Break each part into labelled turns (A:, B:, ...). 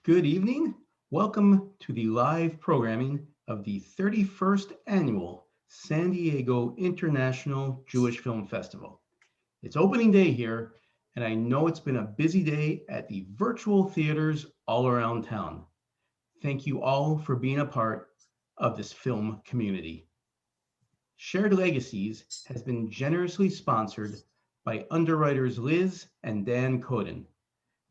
A: Good evening. Welcome to the live programming of the 31st Annual San Diego International Jewish Film Festival. It's opening day here, and I know it's been a busy day at the virtual theaters all around town. Thank you all for being a part of this film community. Shared Legacies has been generously sponsored by underwriters Liz and Dan Coden.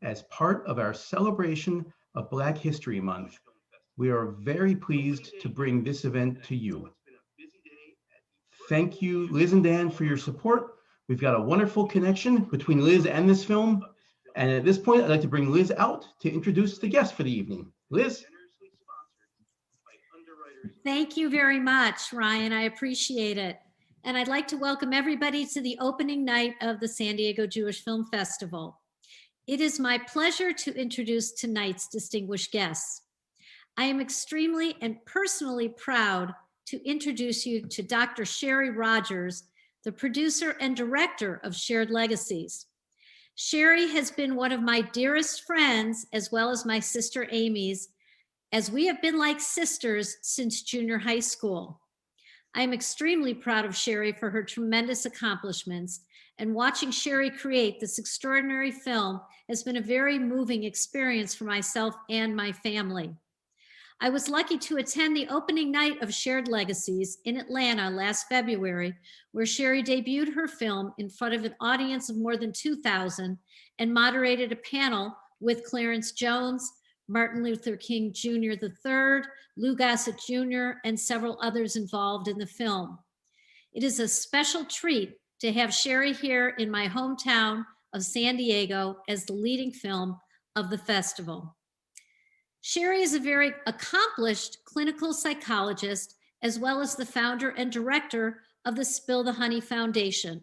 A: As part of our celebration of Black History Month, we are very pleased to bring this event to you. Thank you, Liz and Dan, for your support. We've got a wonderful connection between Liz and this film. And at this point, I'd like to bring Liz out to introduce the guest for the evening. Liz?
B: Thank you very much, Ryan. I appreciate it. And I'd like to welcome everybody to the opening night of the San Diego Jewish Film Festival. It is my pleasure to introduce tonight's distinguished guests. I am extremely and personally proud to introduce you to Dr. Shari Rogers, the producer and director of Shared Legacies. Shari has been one of my dearest friends, as well as my sister Amy's, as we have been like sisters since junior high school. I am extremely proud of Shari for her tremendous accomplishments, and watching Shari create this extraordinary film has been a very moving experience for myself and my family. I was lucky to attend the opening night of Shared Legacies in Atlanta last February, where Shari debuted her film in front of an audience of more than 2,000 and moderated a panel with Clarence Jones, Martin Luther King Jr. III, Lou Gossett Jr., and several others involved in the film. It is a special treat to have Shari here in my hometown of San Diego as the leading film of the festival. Shari is a very accomplished clinical psychologist, as well as the founder and director of the Spill the Honey Foundation,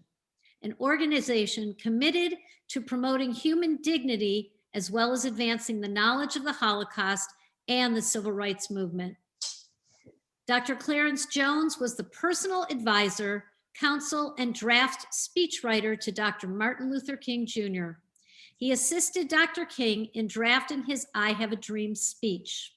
B: an organization committed to promoting human dignity as well as advancing the knowledge of the Holocaust and the Civil Rights Movement. Dr. Clarence Jones was the personal advisor, counsel, and draft speechwriter to Dr. Martin Luther King Jr. He assisted Dr. King in drafting his I Have a Dream speech.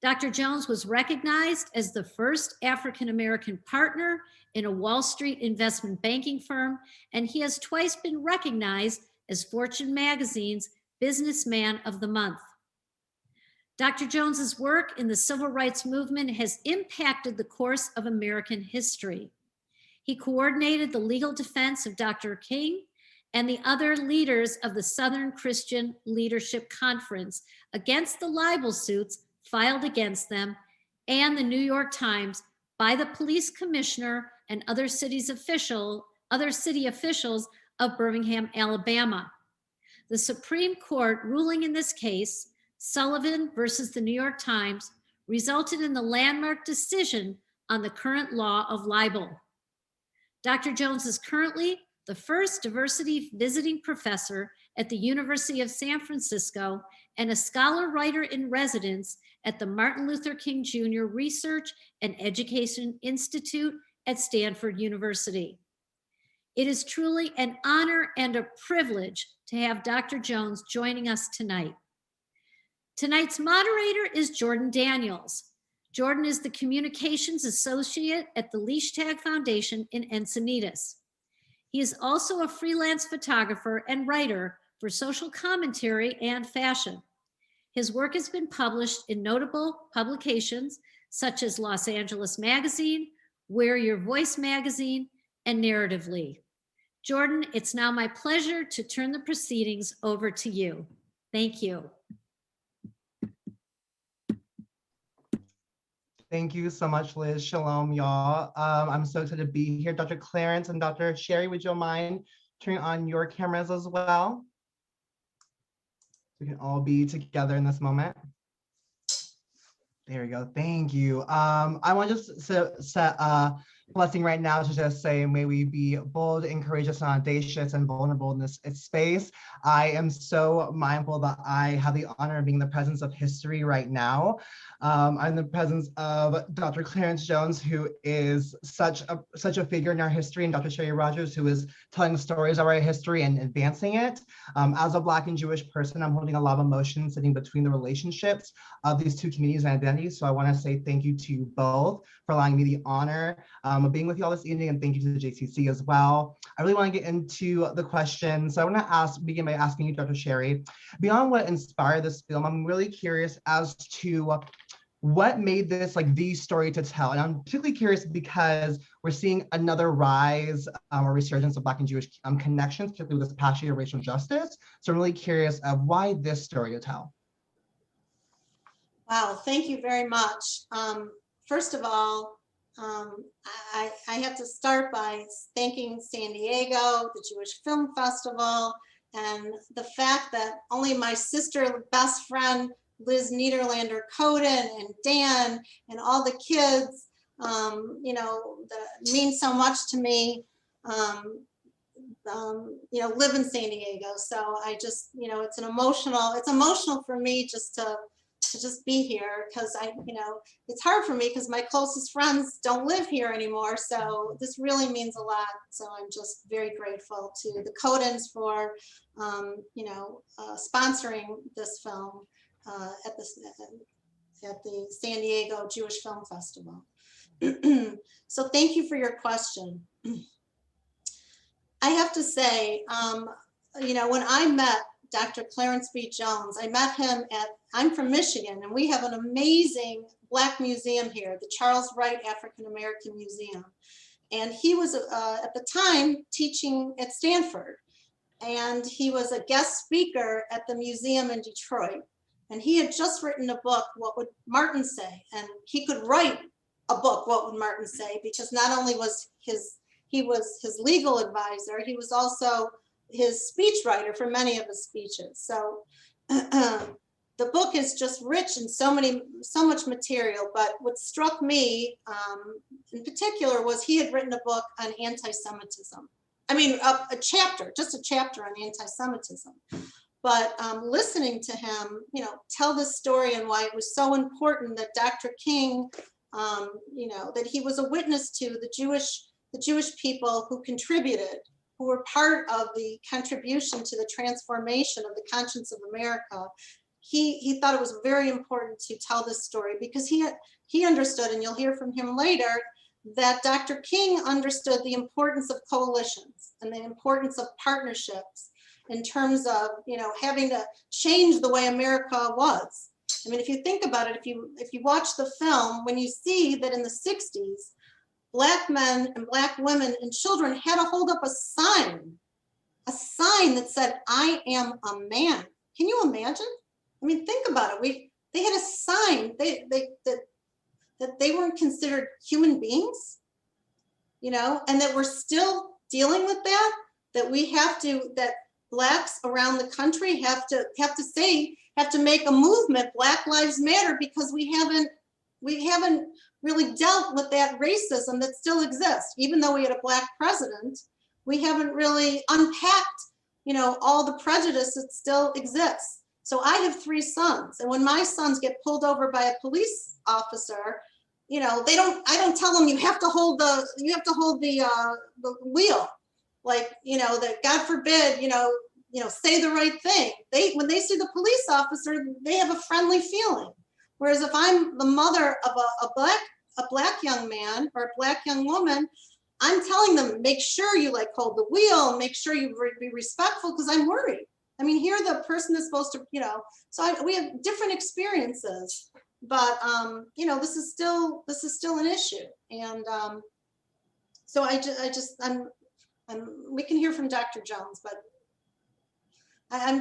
B: Dr. Jones was recognized as the first African-American partner in a Wall Street investment banking firm, and he has twice been recognized as Fortune magazine's Businessman of the Month. Dr. Jones's work in the Civil Rights Movement has impacted the course of American history. He coordinated the legal defense of Dr. King and the other leaders of the Southern Christian Leadership Conference against the libel suits filed against them and the New York Times by the police commissioner and other city officials of Birmingham, Alabama. The Supreme Court ruling in this case, Sullivan versus the New York Times, resulted in the landmark decision on the current law of libel. Dr. Jones is currently the first diversity visiting professor at the University of San Francisco and a scholar writer in residence at the Martin Luther King Jr. Research and Education Institute at Stanford University. It is truly an honor and a privilege to have Dr. Jones joining us tonight. Tonight's moderator is Jordan Daniels. Jordan is the Communications Associate at the Leichtag Foundation in Encinitas. He is also a freelance photographer and writer for social commentary and fashion. His work has been published in notable publications such as Los Angeles Magazine, Wear Your Voice Magazine, and Narratively. Jordan, it's now my pleasure to turn the proceedings over to you. Thank you.
C: Thank you so much, Liz. Shalom, y'all. I'm so excited to be here. Dr. Clarence and Dr. Shari, would you mind turning on your cameras as well? We can all be together in this moment. There we go. Thank you. I want to just set blessing right now to just say, may we be bold and courageous and audacious and vulnerable in this space. I am so mindful that I have the honor of being in the presence of history right now. I'm in the presence of Dr. Clarence Jones, who is such a figure in our history, and Dr. Shari Rogers, who is telling stories of our history and advancing it. As a Black and Jewish person, I'm holding a lot of emotions sitting between the relationships of these two communities and identities. So I want to say thank you to you both for allowing me the honor of being with you all this evening, and thank you to the JCC as well. I really want to get into the questions. So I want to begin by asking you, Dr. Shari, beyond what inspired this film, I'm really curious as to what made this like the story to tell. And I'm particularly curious because we're seeing another rise or resurgence of Black and Jewish connections, particularly with this past year of racial justice. So I'm really curious of why this story to tell.
D: Wow, thank you very much. First of all, I have to start by thanking San Diego, the Jewish Film Festival, and the fact that only my sister, best friend, Liz Niederlander Coden and Dan and all the kids, you know, that mean so much to me, you know, live in San Diego. So I just, you know, it's emotional for me just to just be here, because you know, it's hard for me because my closest friends don't live here anymore. So this really means a lot. So I'm just very grateful to the Codens for, you know, sponsoring this film at the San Diego Jewish Film Festival. So thank you for your question. I have to say, you know, when I met Dr. Clarence B. Jones, I met him I'm from Michigan, and we have an amazing Black museum here, the Charles Wright African American Museum. And he was at the time teaching at Stanford, and he was a guest speaker at the museum in Detroit. And he had just written a book, What Would Martin Say? And he could write a book, What Would Martin Say? Because not only was he was his legal advisor, he was also his speechwriter for many of his speeches. So the book is just rich in so much material. But what struck me in particular was he had written a book on anti-Semitism. I mean, just a chapter on anti-Semitism. But listening to him, you know, tell this story and why it was so important that Dr. King, you know, that he was a witness to the Jewish people who contributed, who were part of the contribution to the transformation of the conscience of America. He thought it was very important to tell this story because he understood, and you'll hear from him later, that Dr. King understood the importance of coalitions and the importance of partnerships in terms of, you know, having to change the way America was. I mean, if you think about it, if you watch the film, when you see that in the 60s, Black men and Black women and children had to hold up a sign that said, "I am a man." Can you imagine? I mean, think about it. They had a sign that they weren't considered human beings, you know, and that we're still dealing with that Blacks around the country have to make a movement, Black Lives Matter, because we haven't really dealt with that racism that still exists. Even though we had a Black president, we haven't really unpacked, you know, all the prejudice that still exists. So I have 3 sons, and when my sons get pulled over by a police officer, you know, I don't tell them you have to hold the wheel, like, you know, that God forbid, you know, say the right thing. When they see the police officer, they have a friendly feeling. Whereas if I'm the mother of a black young man or a Black young woman, I'm telling them, make sure you like hold the wheel, make sure you be respectful, because I'm worried. I mean, here the person is supposed to, you know, so we have different experiences, but you know, this is still an issue. And so we can hear from Dr. Jones, but I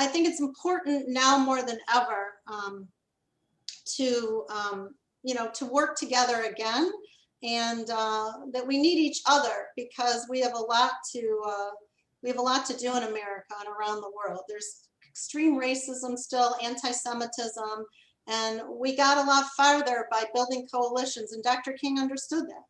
D: think it's important now more than ever to you know, to work together again, and that we need each other, because we have a lot to do in America and around the world. There's extreme racism still, anti-Semitism, and we got a lot farther by building coalitions, and Dr. King understood that.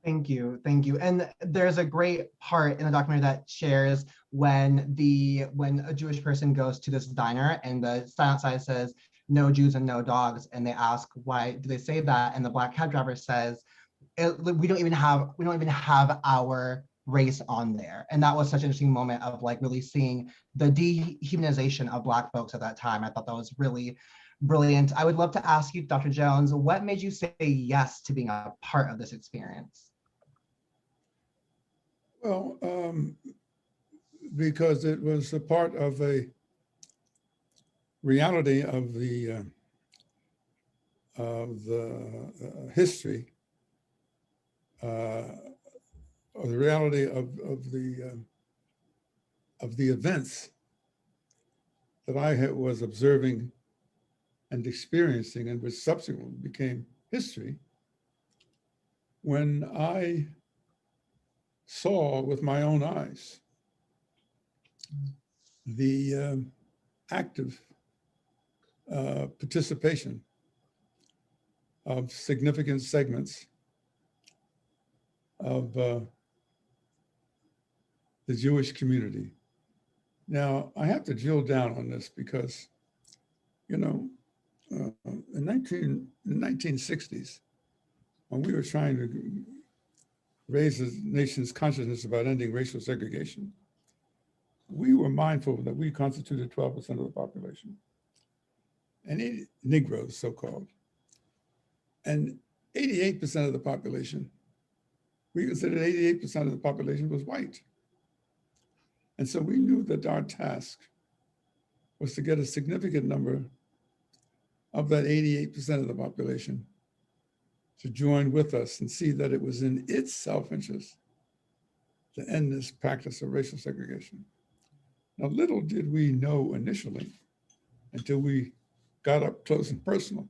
C: Thank you, thank you. And there's a great part in the documentary that shares when a Jewish person goes to this diner and the sign outside says no Jews and no dogs, and they ask why do they say that, and the black cab driver says we don't even have our race on there. And that was such an interesting moment of like really seeing the dehumanization of Black folks at that time. I thought that was really brilliant. I would love to ask you, Dr. Jones, what made you say yes to being a part of this experience?
E: Well, because it was a part of a reality of the history, or the reality of the events that I was observing and experiencing, and which subsequently became history, when I saw with my own eyes the active participation of significant segments of the Jewish community. Now, I have to drill down on this because, you know, in the 1960s, when we were trying to raise the nation's consciousness about ending racial segregation, we were mindful that we constituted 12% of the population, and Negroes, so-called, and 88% of the population, we considered 88% of the population was white. And so we knew that our task was to get a significant number of that 88% of the population to join with us and see that it was in its self-interest to end this practice of racial segregation. Now, little did we know initially, until we got up close and personal,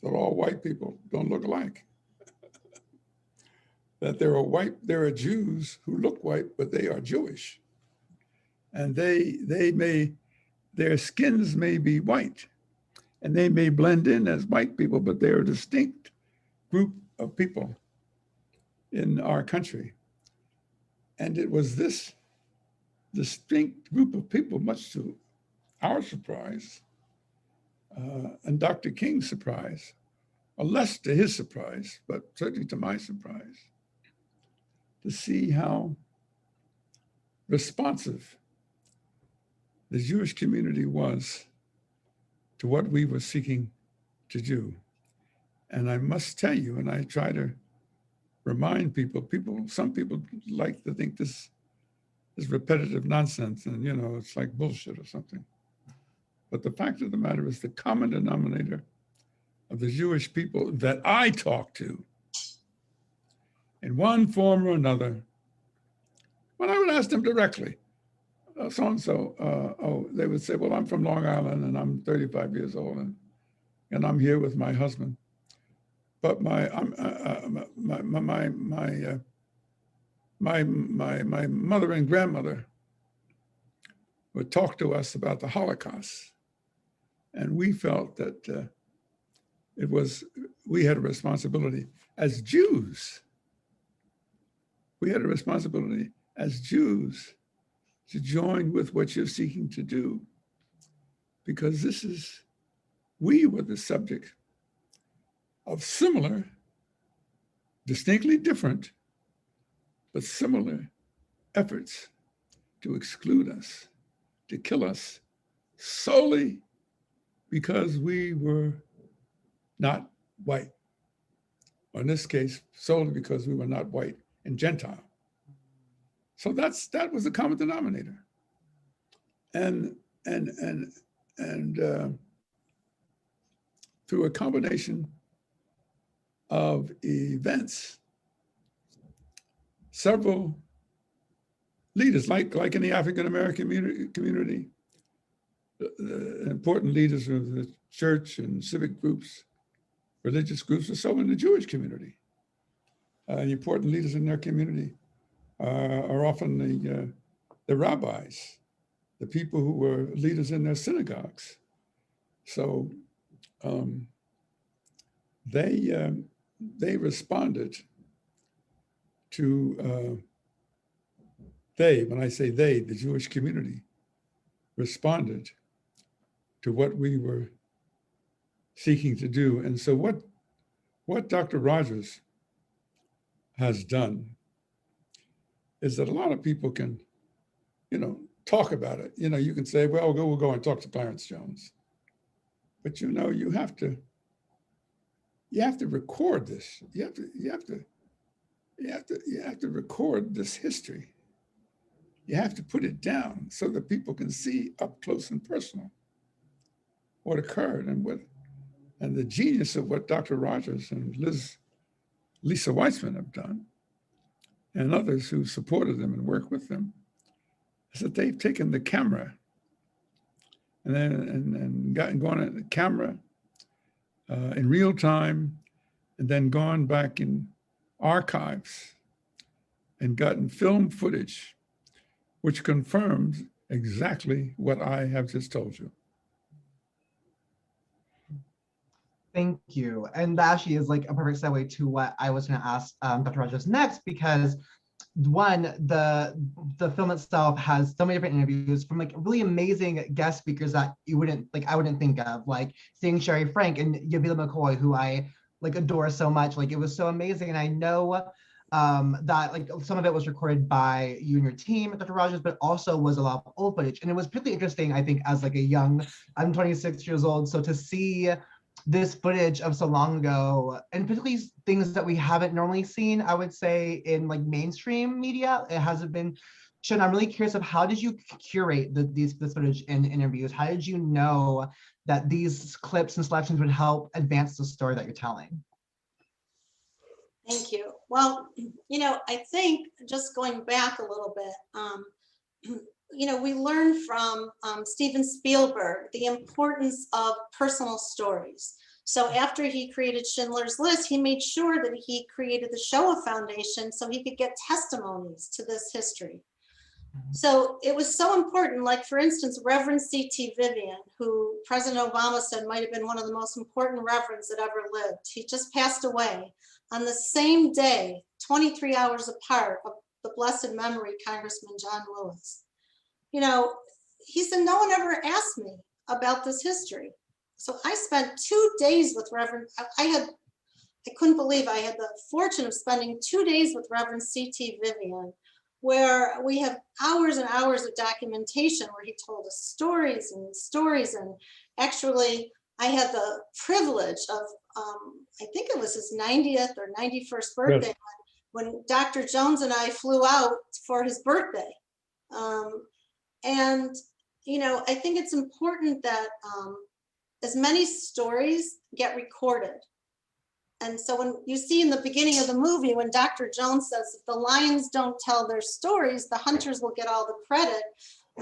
E: that all white people don't look alike. That there are Jews who look white, but they are Jewish. And their skins may be white, and they may blend in as white people, but they're a distinct group of people in our country. And it was this distinct group of people, much to our surprise, and Dr. King's surprise, or less to his surprise, but certainly to my surprise, to see how responsive the Jewish community was to what we were seeking to do. And I must tell you, and I try to remind people, some people like to think this is repetitive nonsense and, you know, it's like bullshit or something. But the fact of the matter is the common denominator of the Jewish people that I talk to in one form or another, when I would ask them directly, so-and-so, they would say, well, I'm from Long Island and I'm 35 years old and I'm here with my husband. But my mother and grandmother would talk to us about the Holocaust. And we felt that we had a responsibility as Jews. We had a responsibility as Jews to join with what you're seeking to do, because we were the subject of similar, distinctly different, but similar efforts to exclude us, to kill us, solely because we were not white. Or in this case, solely because we were not white and Gentile. So that was the common denominator. And through a combination of events, several leaders, like in the African-American community, the important leaders of the church and civic groups, religious groups, are so in the Jewish community. The important leaders in their community are often the rabbis, the people who were leaders in their synagogues. So they responded to, they, when I say they, the Jewish community, responded to what we were seeking to do. And so what Dr. Rogers has done is that a lot of people can, talk about it. You can say, well, we'll go and talk to Clarence Jones. But you have to record this. You have to record this history. You have to put it down so that people can see up close and personal what occurred and the genius of what Dr. Rogers and Lisa Weitzman have done, and others who supported them and worked with them, is that they've taken the camera and gone at the camera in real time, and then gone back in archives and gotten film footage which confirms exactly what I have just told you.
C: Thank you. And that actually is like a perfect segue to what I was going to ask Dr. Rogers next, because one, the film itself has so many different interviews from like really amazing guest speakers that I wouldn't think of, like seeing Sherry Frank and Yavila McCoy, who I like adore so much. Like it was so amazing. And I know that like some of it was recorded by you and your team, Dr. Rogers, but also was a lot of old footage. And it was particularly interesting, I think, as like I'm 26 years old. So to see this footage of so long ago, and particularly things that we haven't normally seen, I would say, in like mainstream media, it hasn't been shown. I'm really curious of how did you curate this footage in interviews? How did you know that these clips and selections would help advance the story that you're telling?
D: Thank you. Well, I think just going back a little bit, we learned from Steven Spielberg the importance of personal stories. So after he created Schindler's List, he made sure that he created the Shoah Foundation so he could get testimonies to this history. So it was so important, like for instance, Reverend C.T. Vivian, who President Obama said might have been one of the most important reverends that ever lived. He just passed away on the same day, 23 hours apart, of the blessed memory Congressman John Lewis. He said, no one ever asked me about this history. So I spent 2 days with Reverend, I couldn't believe I had the fortune of spending 2 days with Reverend C.T. Vivian, where we have hours and hours of documentation where he told us stories and stories. And actually, I had the privilege of, I think it was his 90th or 91st birthday, yes, when Dr. Jones and I flew out for his birthday. And, I think it's important that as many stories get recorded. And so when you see in the beginning of the movie, when Dr. Jones says, if the lions don't tell their stories, the hunters will get all the credit.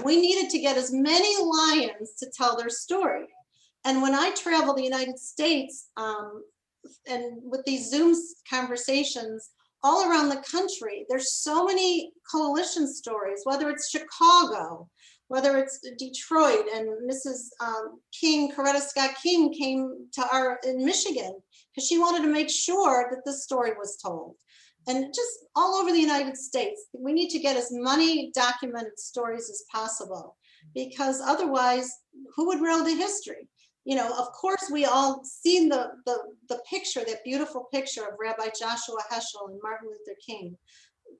D: We needed to get as many lions to tell their story. And when I travel the United States, and with these Zoom conversations all around the country, there's so many coalition stories, whether it's Chicago, whether it's Detroit, and Mrs. King, Coretta Scott King, came to in Michigan because she wanted to make sure that this story was told. And just all over the United States, we need to get as many documented stories as possible, because otherwise, who would know the history? Of course, we all seen the picture, that beautiful picture of Rabbi Joshua Heschel and Martin Luther King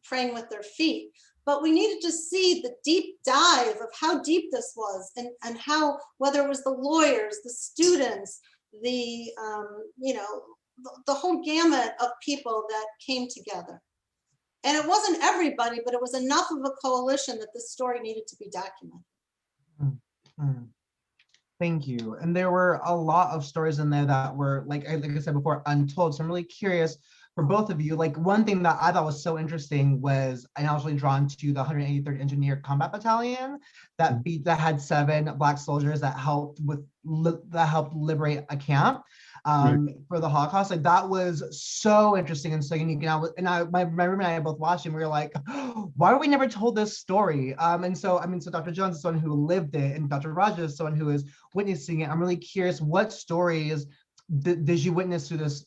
D: praying with their feet. But we needed to see the deep dive of how deep this was, and how, whether it was the lawyers, the students, the whole gamut of people that came together. And it wasn't everybody, but it was enough of a coalition that this story needed to be documented.
C: Mm-hmm. Thank you. And there were a lot of stories in there that were, like I said before, untold. So I'm really curious for both of you. Like, one thing that I thought was so interesting was I was really drawn to the 183rd Engineer Combat Battalion that had 7 Black soldiers that helped liberate a camp for the Holocaust. Like, that was so interesting and so unique. And my roommate and I both watched it, and we were like, oh, why were we never told this story? So Dr. Jones is someone who lived it, and Dr. Rogers is someone who is witnessing it. I'm really curious what stories did you witness through this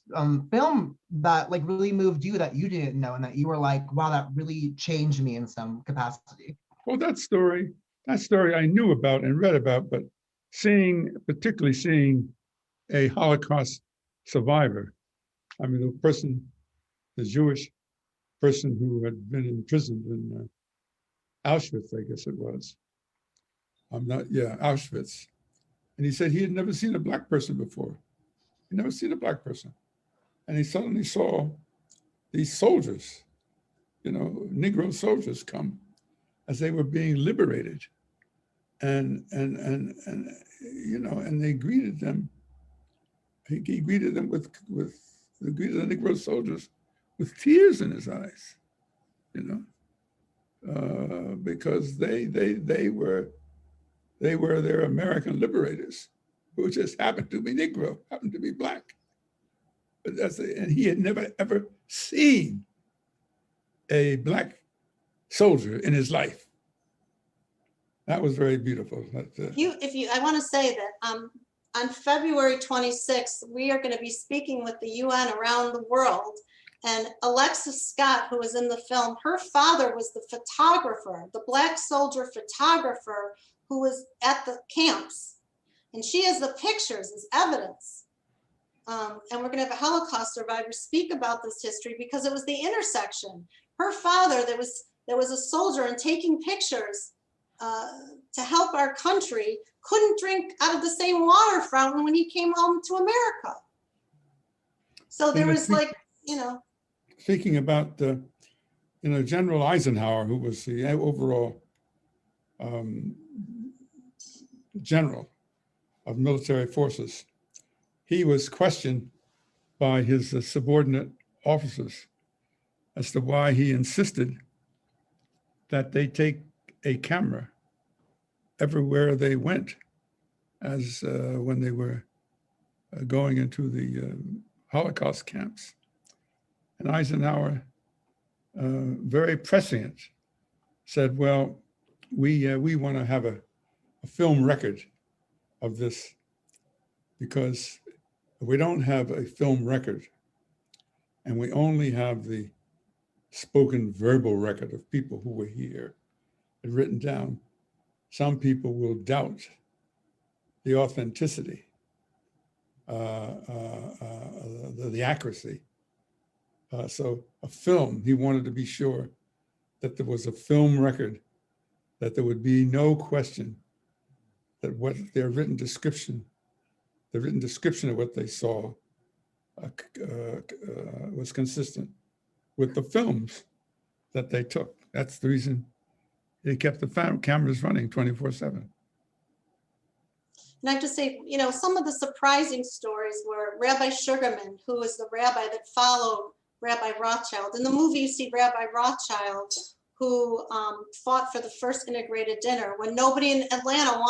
C: film that like really moved you that you didn't know and that you were like, wow, that really changed me in some capacity?
E: Well, that story I knew about and read about, but particularly seeing a Holocaust survivor, I mean, the Jewish person who had been imprisoned in Auschwitz, I guess it was. Auschwitz. And he said he had never seen a Black person before. He'd never seen a Black person. And he suddenly saw these soldiers, Negro soldiers come as they were being liberated. And they greeted them. He greeted them he greeted the Negro soldiers with tears in his eyes, because they were their American liberators, who just happened to be Negro, happened to be Black. But and he had never ever seen a Black soldier in his life. That was very beautiful.
D: I want to say that on February 26th, we are going to be speaking with the UN around the world. And Alexis Scott, who was in the film, her father was the photographer, the Black soldier photographer who was at the camps. And she has the pictures as evidence. And we're going to have a Holocaust survivor speak about this history because it was the intersection. Her father, there was a soldier, and taking pictures to help our country, couldn't drink out of the same water fountain when he came home to America. So there was
E: Speaking about General Eisenhower, who was the overall general of military forces, he was questioned by his subordinate officers as to why he insisted that they take a camera everywhere they went, as when they were going into the Holocaust camps. And Eisenhower, very prescient, said, well, we want to have a film record of this, because if we don't have a film record and we only have the spoken verbal record of people who were here and written down, some people will doubt the authenticity, the accuracy. So a film, he wanted to be sure that there was a film record, that there would be no question that what their written description of what they saw was consistent with the films that they took. That's the reason they kept the cameras running 24/7.
D: And I have to say, some of the surprising stories were Rabbi Sugarman, who was the rabbi that followed Rabbi Rothschild. In the movie, you see Rabbi Rothschild, who fought for the first integrated dinner when nobody in Atlanta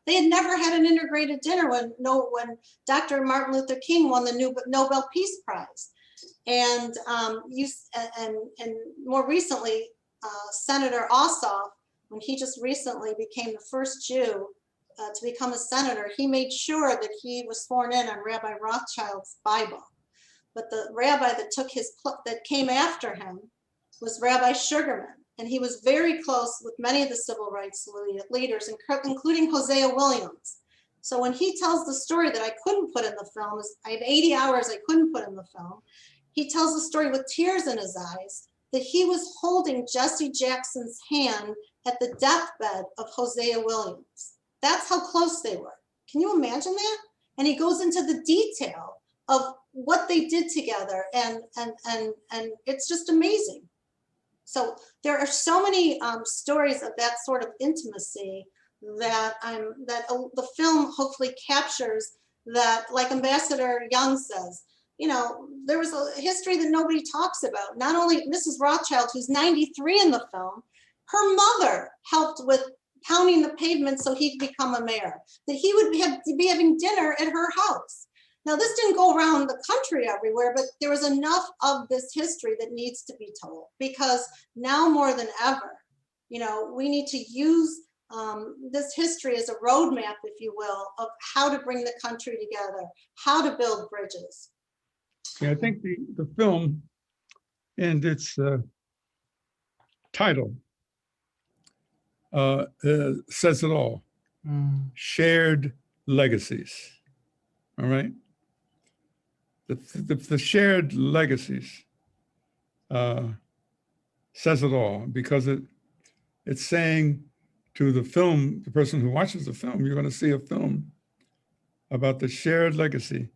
D: they had never had an integrated dinner when Dr. Martin Luther King won the Nobel Peace Prize. And more recently, Senator Ossoff, when he just recently became the first Jew to become a senator, he made sure that he was sworn in on Rabbi Rothschild's Bible. But the rabbi that came after him was Rabbi Sugarman, and he was very close with many of the civil rights leaders, including Hosea Williams. So when he tells the story that I couldn't put in the film, I have 80 hours I couldn't put in the film, he tells the story with tears in his eyes that he was holding Jesse Jackson's hand at the deathbed of Hosea Williams. That's how close they were. Can you imagine that? And he goes into the detail of what they did together, and it's just amazing. So there are so many stories of that sort of intimacy that the film hopefully captures. That, like Ambassador Young says, there was a history that nobody talks about. Not only Mrs. Rothschild, who's 93 in the film, her mother helped with pounding the pavement so he could become a mayor, that he would be having dinner at her house. Now, this didn't go around the country everywhere, but there was enough of this history that needs to be told, because now more than ever, we need to use this history is a roadmap, if you will, of how to bring the country together, how to build bridges.
E: Yeah, I think the film and its title says it all. Shared legacies. All right. The shared legacies says it all, because it's saying to the person who watches the film, you're going to see a film about the shared legacy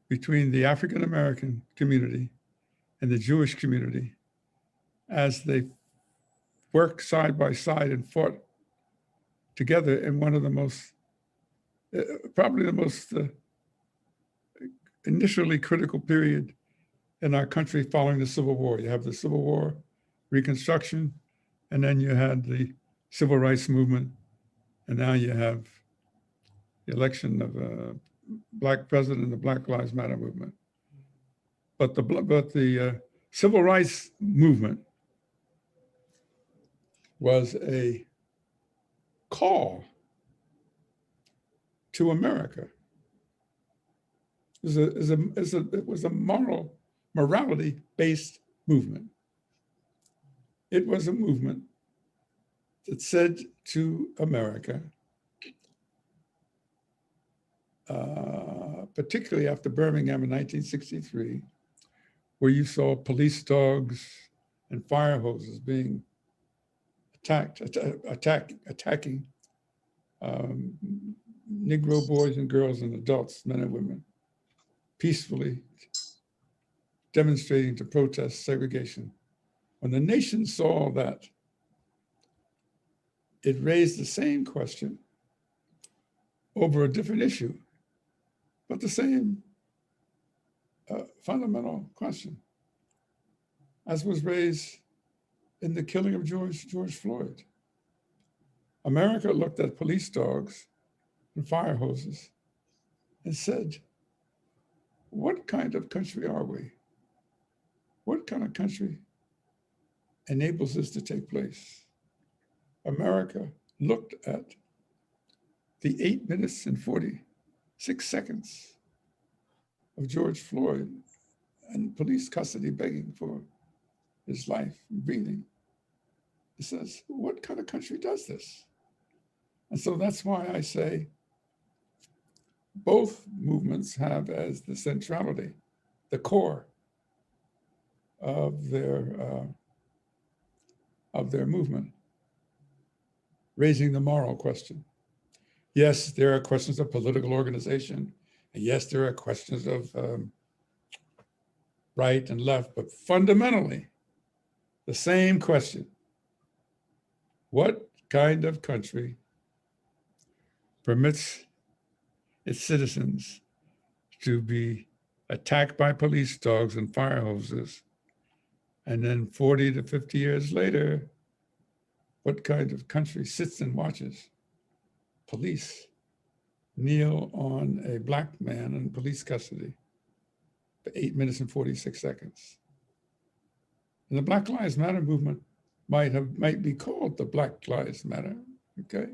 E: between the African American community and the Jewish community as they worked side by side and fought together in one of the most, probably the most initially critical period in our country following the Civil War. You have the Civil War, Reconstruction, and then you had the Civil Rights Movement, and now you have the election of a Black president and the Black Lives Matter movement. But the Civil Rights Movement was a call to America. It was a morality-based movement. It was a movement that said to America, particularly after Birmingham in 1963, where you saw police dogs and fire hoses being attacking Negro boys and girls and adults, men and women, peacefully demonstrating to protest segregation. When the nation saw that, it raised the same question over a different issue, but the same fundamental question as was raised in the killing of George Floyd. America looked at police dogs and fire hoses and said, what kind of country are we? What kind of country enables this to take place? America looked at the 8 minutes and 46 seconds of George Floyd and police custody begging for his life and breathing. It says, what kind of country does this? And so that's why I say both movements have as the centrality, the core of their movement, raising the moral question. Yes, there are questions of political organization, and yes, there are questions of right and left, but fundamentally, the same question: what kind of country permits its citizens to be attacked by police dogs and fire hoses, and then 40 to 50 years later, what kind of country sits and watches police kneel on a Black man in police custody for 8 minutes and 46 seconds? And the Black Lives Matter movement might be called the Black Lives Matter, okay?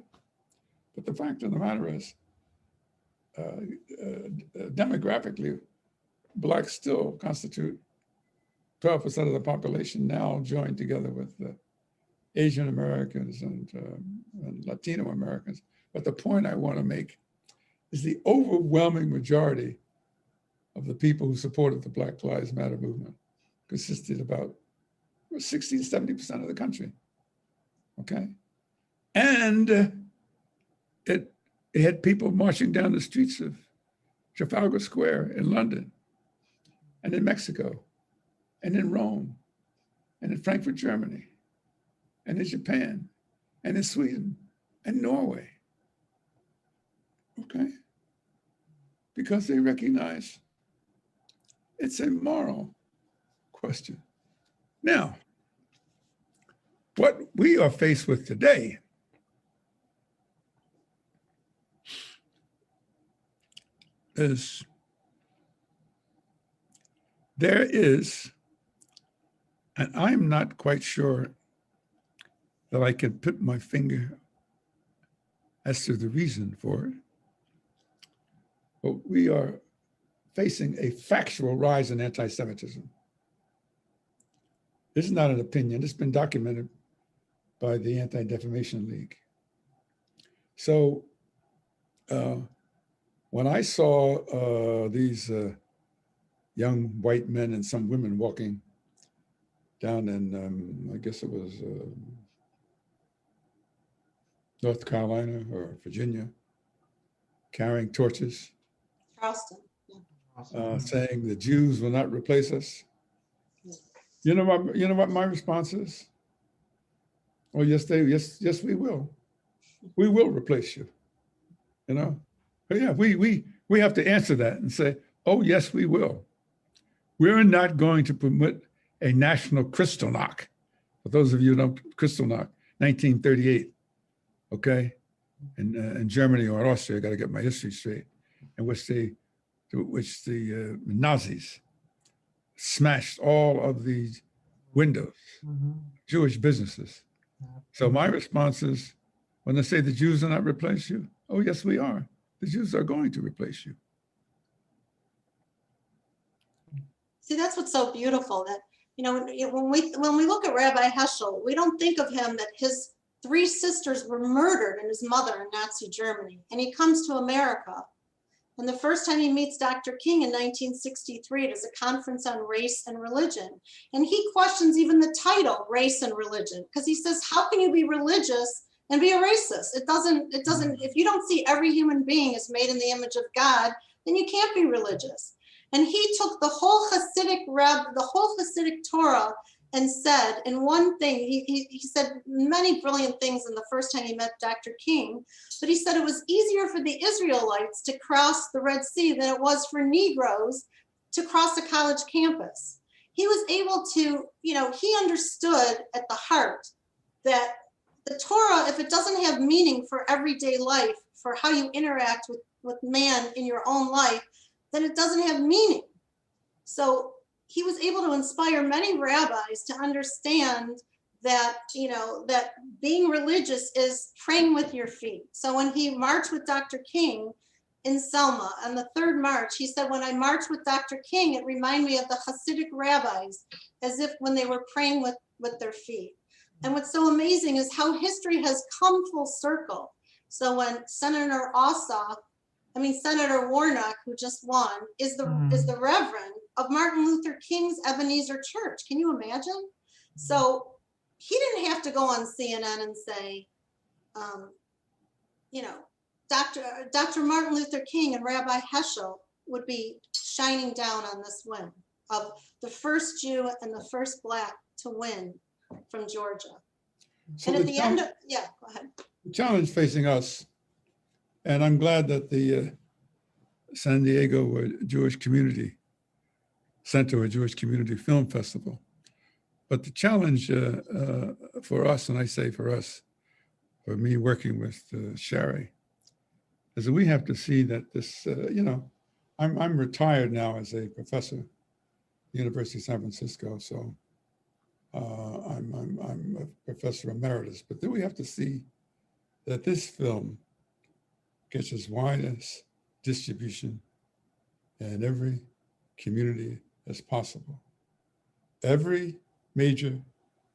E: But the fact of the matter is, demographically, Blacks still constitute 12% of the population, now joined together with Asian Americans and Latino Americans. But the point I want to make is the overwhelming majority of the people who supported the Black Lives Matter movement consisted about 60 to 70% of the country, okay? And it had people marching down the streets of Trafalgar Square in London and in Mexico and in Rome and in Frankfurt, Germany and in Japan and in Sweden and Norway, okay? Because they recognize it's a moral question. Now, what we are faced with today is there is, and I'm not quite sure that I can put my finger as to the reason for it. But we are facing a factual rise in anti-Semitism. This is not an opinion. It's been documented by the Anti-Defamation League. So when I saw these young white men and some women walking down in, I guess it was North Carolina or Virginia, carrying torches,
D: Charleston.
E: saying the Jews will not replace us. You know what my response is? Oh, yes, yes, we will. We will replace you. You know? But yeah, we have to answer that and say, oh, yes, we will. We're not going to permit a national Kristallnacht. For those of you who know Kristallnacht, 1938, okay? In Germany or Austria, I got to get my history straight, in which the Nazis smashed all of these windows, Jewish businesses. So my response is, when they say the Jews will not replace you, oh, yes, we are. The Jews are going to replace you.
D: See, that's what's so beautiful, that, you know, when we look at Rabbi Heschel, we don't think of him that his 3 sisters were murdered and his mother in Nazi Germany. And he comes to America. And the first time he meets Dr. King in 1963, there's a conference on race and religion. And he questions even the title, race and religion, because he says, how can you be religious and be a racist? It doesn't, if you don't see every human being as made in the image of God, then you can't be religious. And he took the whole Hasidic Torah and said, in one thing, he said many brilliant things in the first time he met Dr. King, but he said it was easier for the Israelites to cross the Red Sea than it was for Negroes to cross a college campus. He was able to, you know, he understood at the heart that the Torah, if it doesn't have meaning for everyday life, for how you interact with man in your own life, then it doesn't have meaning. So he was able to inspire many rabbis to understand that, you know, that being religious is praying with your feet. So when he marched with Dr. King in Selma on the 3rd March, he said, when I marched with Dr. King, it reminded me of the Hasidic rabbis, as if when they were praying with their feet. And what's so amazing is how history has come full circle. So when Senator Warnock, who just won, is the reverend of Martin Luther King's Ebenezer Church. Can you imagine? So he didn't have to go on CNN and say, you know, Dr. Martin Luther King and Rabbi Heschel would be shining down on this win of the first Jew and the first Black to win from Georgia.
E: So
D: and at the end of, yeah, go ahead.
E: The challenge facing us, and I'm glad that the San Diego Jewish Community Center or Jewish Community Film Festival. But the challenge for us, and I say for us, for me working with Shari, is that we have to see that this, you know, I'm retired now as a professor at the University of San Francisco, so I'm a professor emeritus, but then we have to see that this film gets as wide as distribution in every community as possible. Every major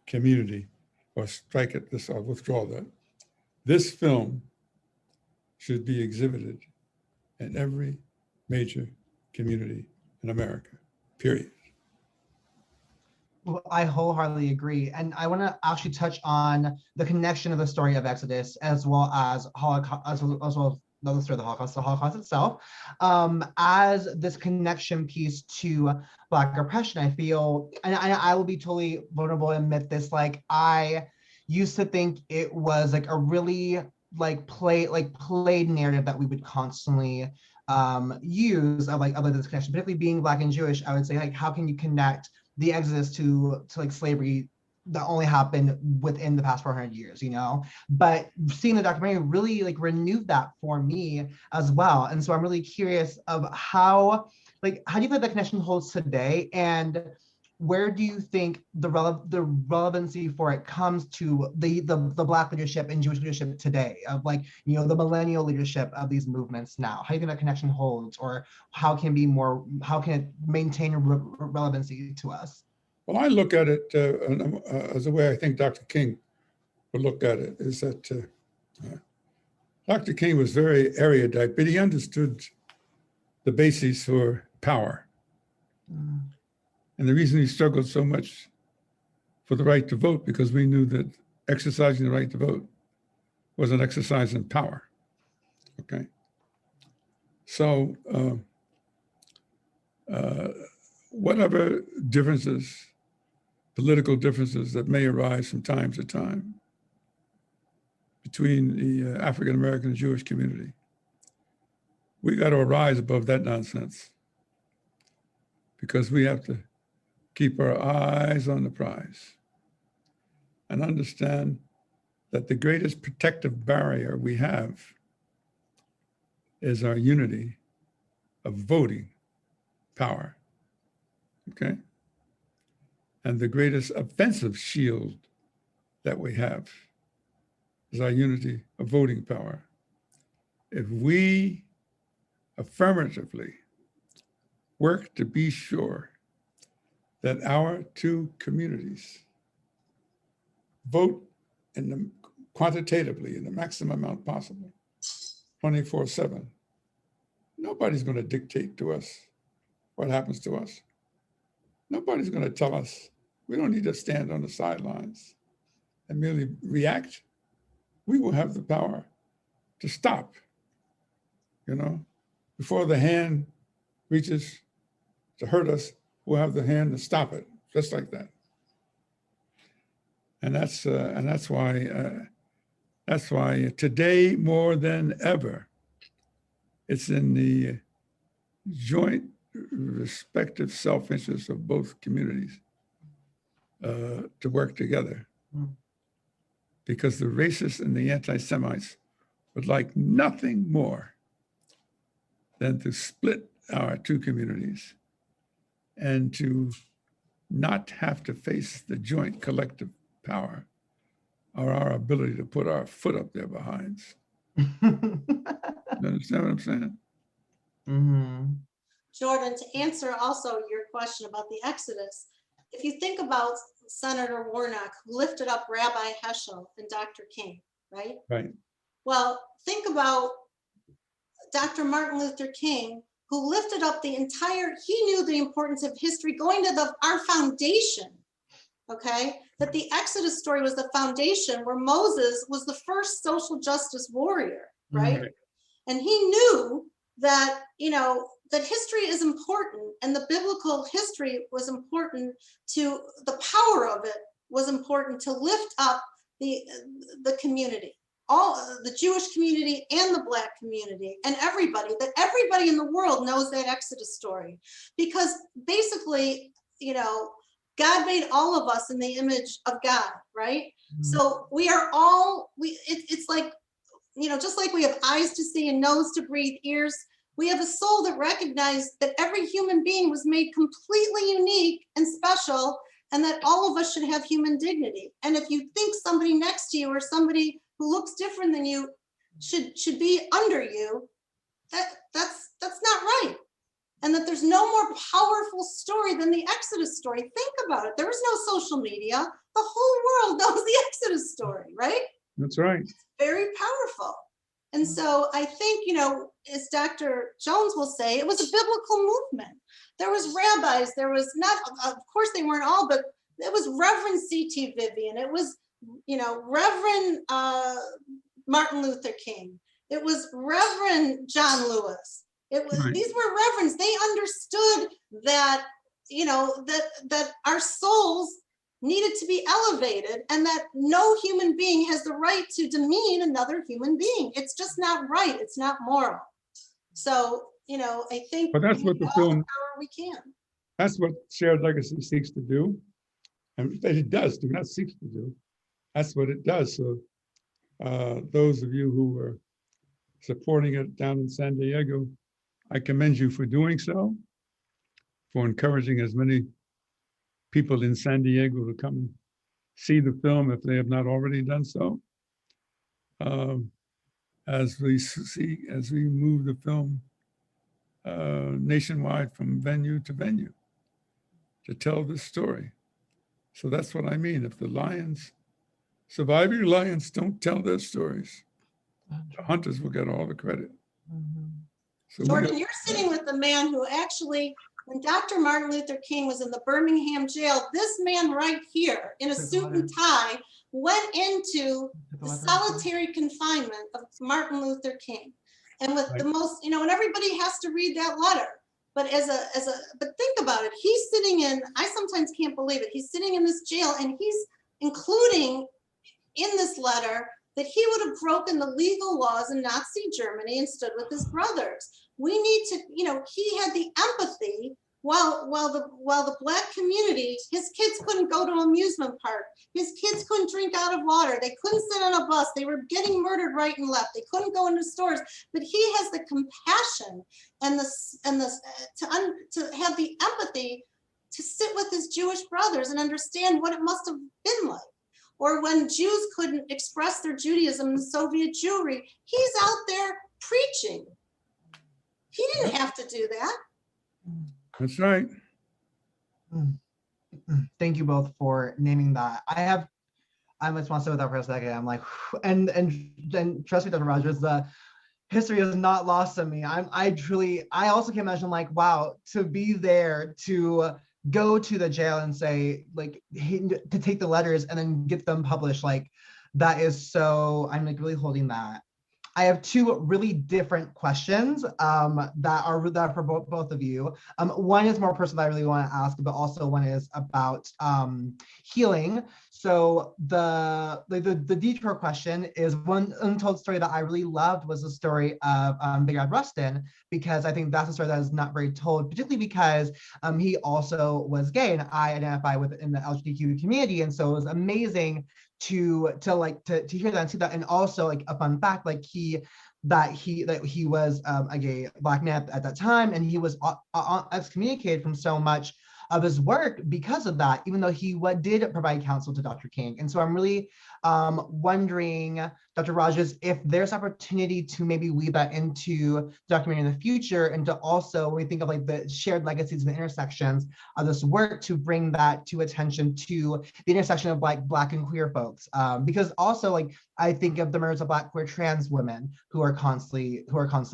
E: community, or strike it this, I'll withdraw that. This film should be exhibited in every major community in America, period.
C: Well, I wholeheartedly agree. And I want to actually touch on the connection of the story of Exodus as well as Holocaust, as well as the story of the Holocaust itself, as this connection piece to Black oppression. I feel, and I will be totally vulnerable and admit this, like I used to think it was like a really played narrative that we would constantly use of other this connection, particularly being Black and Jewish. I would say, like, how can you connect the Exodus to like slavery that only happened within the past 400 years, you know? But seeing the documentary really like renewed that for me as well. And so I'm really curious of how do you feel that connection holds today? And where do you think the relevancy for it comes to the Black leadership and Jewish leadership today, of like, you know, the millennial leadership of these movements now? How do you think that connection holds, or how can it maintain relevancy to us?
E: Well, I look at it as the way I think Dr. King would look at it, is that Dr. King was very erudite, but he understood the basis for power. And the reason he struggled so much for the right to vote, because we knew that exercising the right to vote was an exercise in power. Okay. So whatever differences, political differences that may arise from time to time between the African American and Jewish community, we got to arise above that nonsense, because we have to keep our eyes on the prize and understand that the greatest protective barrier we have is our unity of voting power, okay? And the greatest offensive shield that we have is our unity of voting power. If we affirmatively work to be sure that our two communities vote quantitatively in the maximum amount possible, 24/7, nobody's going to dictate to us what happens to us. Nobody's going to tell us. We don't need to stand on the sidelines and merely react. We will have the power to stop, you know, before the hand reaches to hurt us. We'll have the hand to stop it, just like that. And that's why today more than ever, it's in the joint respective self-interest of both communities to work together. Because the racists and the anti-Semites would like nothing more than to split our two communities and to not have to face the joint collective power or our ability to put our foot up their behinds. You understand what I'm saying?
C: Mm-hmm.
D: Jordan, to answer also your question about the Exodus, if you think about Senator Warnock, who lifted up Rabbi Heschel and Dr. King, right?
E: Right.
D: Well, think about Dr. Martin Luther King, who lifted up he knew the importance of history, going to our foundation, okay? That the Exodus story was the foundation where Moses was the first social justice warrior, right?
E: Right.
D: And he knew that, you know, that history is important, and the biblical history was important to, the power of it was important to lift up the community, all the Jewish community and the Black community and everybody, that everybody in the world knows that Exodus story. Because basically, you know, God made all of us in the image of God, right? Mm-hmm. So we are all, it's like, you know, just like we have eyes to see and nose to breathe, ears, we have a soul that recognized that every human being was made completely unique and special, and that all of us should have human dignity. And if you think somebody next to you or somebody who looks different than you should be under you, that's not right. And that there's no more powerful story than the Exodus story. Think about it. There was no social media. The whole world knows the Exodus story, right?
E: That's right.
D: It's very powerful. And so I think, you know, as Dr. Jones will say, it was a biblical movement. There was rabbis, there was not, of course they weren't all, but it was Reverend C.T. Vivian. It was, you know, Reverend Martin Luther King. It was Reverend John Lewis. It was, right. These were reverends. They understood that, you know, that our souls needed to be elevated, and that no human being has the right to demean another human being. It's just not right. It's not moral. So, you know, I think,
E: but that's what the film,
D: the power we can.
E: That's what Shared Legacy seeks to do. And it does do, not seeks to do. That's what it does. So those of you who are supporting it down in San Diego, I commend you for doing so, for encouraging as many people in San Diego to come and see the film if they have not already done so. As we move the film nationwide from venue to venue to tell this story. So that's what I mean. If the lions, surviving lions don't tell their stories, the hunters will get all the credit. So
D: Jordan, you're sitting with the man who actually, when Dr. Martin Luther King was in the Birmingham jail, this man right here in a suit and tie went into the solitary confinement of Martin Luther King. And with the most, you know, and everybody has to read that letter. But but think about it. He's sitting in, I sometimes can't believe it. He's sitting in this jail and he's including in this letter that he would have broken the legal laws in Nazi Germany and stood with his brothers. We need to, you know, he had the empathy while the Black community, his kids couldn't go to an amusement park. His kids couldn't drink out of water. They couldn't sit on a bus. They were getting murdered right and left. They couldn't go into stores. But he has the compassion and to have the empathy to sit with his Jewish brothers and understand what it must have been like. Or when Jews couldn't express their Judaism in Soviet Jewry, he's out there preaching. He didn't have to do that.
E: That's right.
C: Thank you both for naming that. I just want to sit with that for a second. I'm like, and trust me, Dr. Rogers, the history is not lost on me. I also can imagine, like, wow, to be there, to go to the jail and say, like, to take the letters and then get them published, like, that is so, I'm like really holding that. I have two really different questions that are for both of you. One is more personal that I really want to ask, but also one is about healing. So the detour question is, one untold story that I really loved was the story of Bayard Rustin, because I think that's a story that is not very told, particularly because he also was gay, and I identify within the LGBTQ community, and so it was amazing to hear that and see that. And also, like, a fun fact, like he was a gay Black man at that time, and he was excommunicated from so much of his work because of that, even though he did provide counsel to Dr. King. And so I'm really wondering, Dr. Rogers, if there's opportunity to maybe weave that into documentary in the future, and to also, when we think of like the shared legacies and the intersections of this work, to bring that to attention to the intersection of like Black and queer folks. Because also, like, I think of the murders of Black queer trans women who are constantly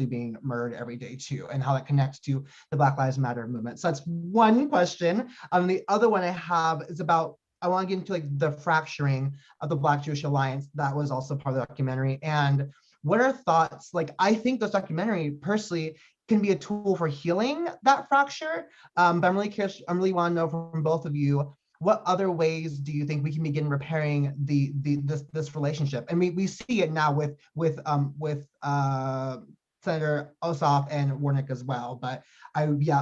C: being murdered every day too, and how that connects to the Black Lives Matter movement. So that's one question. The other one I have is about, I want to get into like the fracturing of the Black-Jewish alliance that was also part of the documentary. And what are thoughts? Like, I think this documentary personally can be a tool for healing that fracture. But I'm really curious, I really want to know from both of you, what other ways do you think we can begin repairing this relationship? And we see it now with Senator Ossoff and Warnick as well. But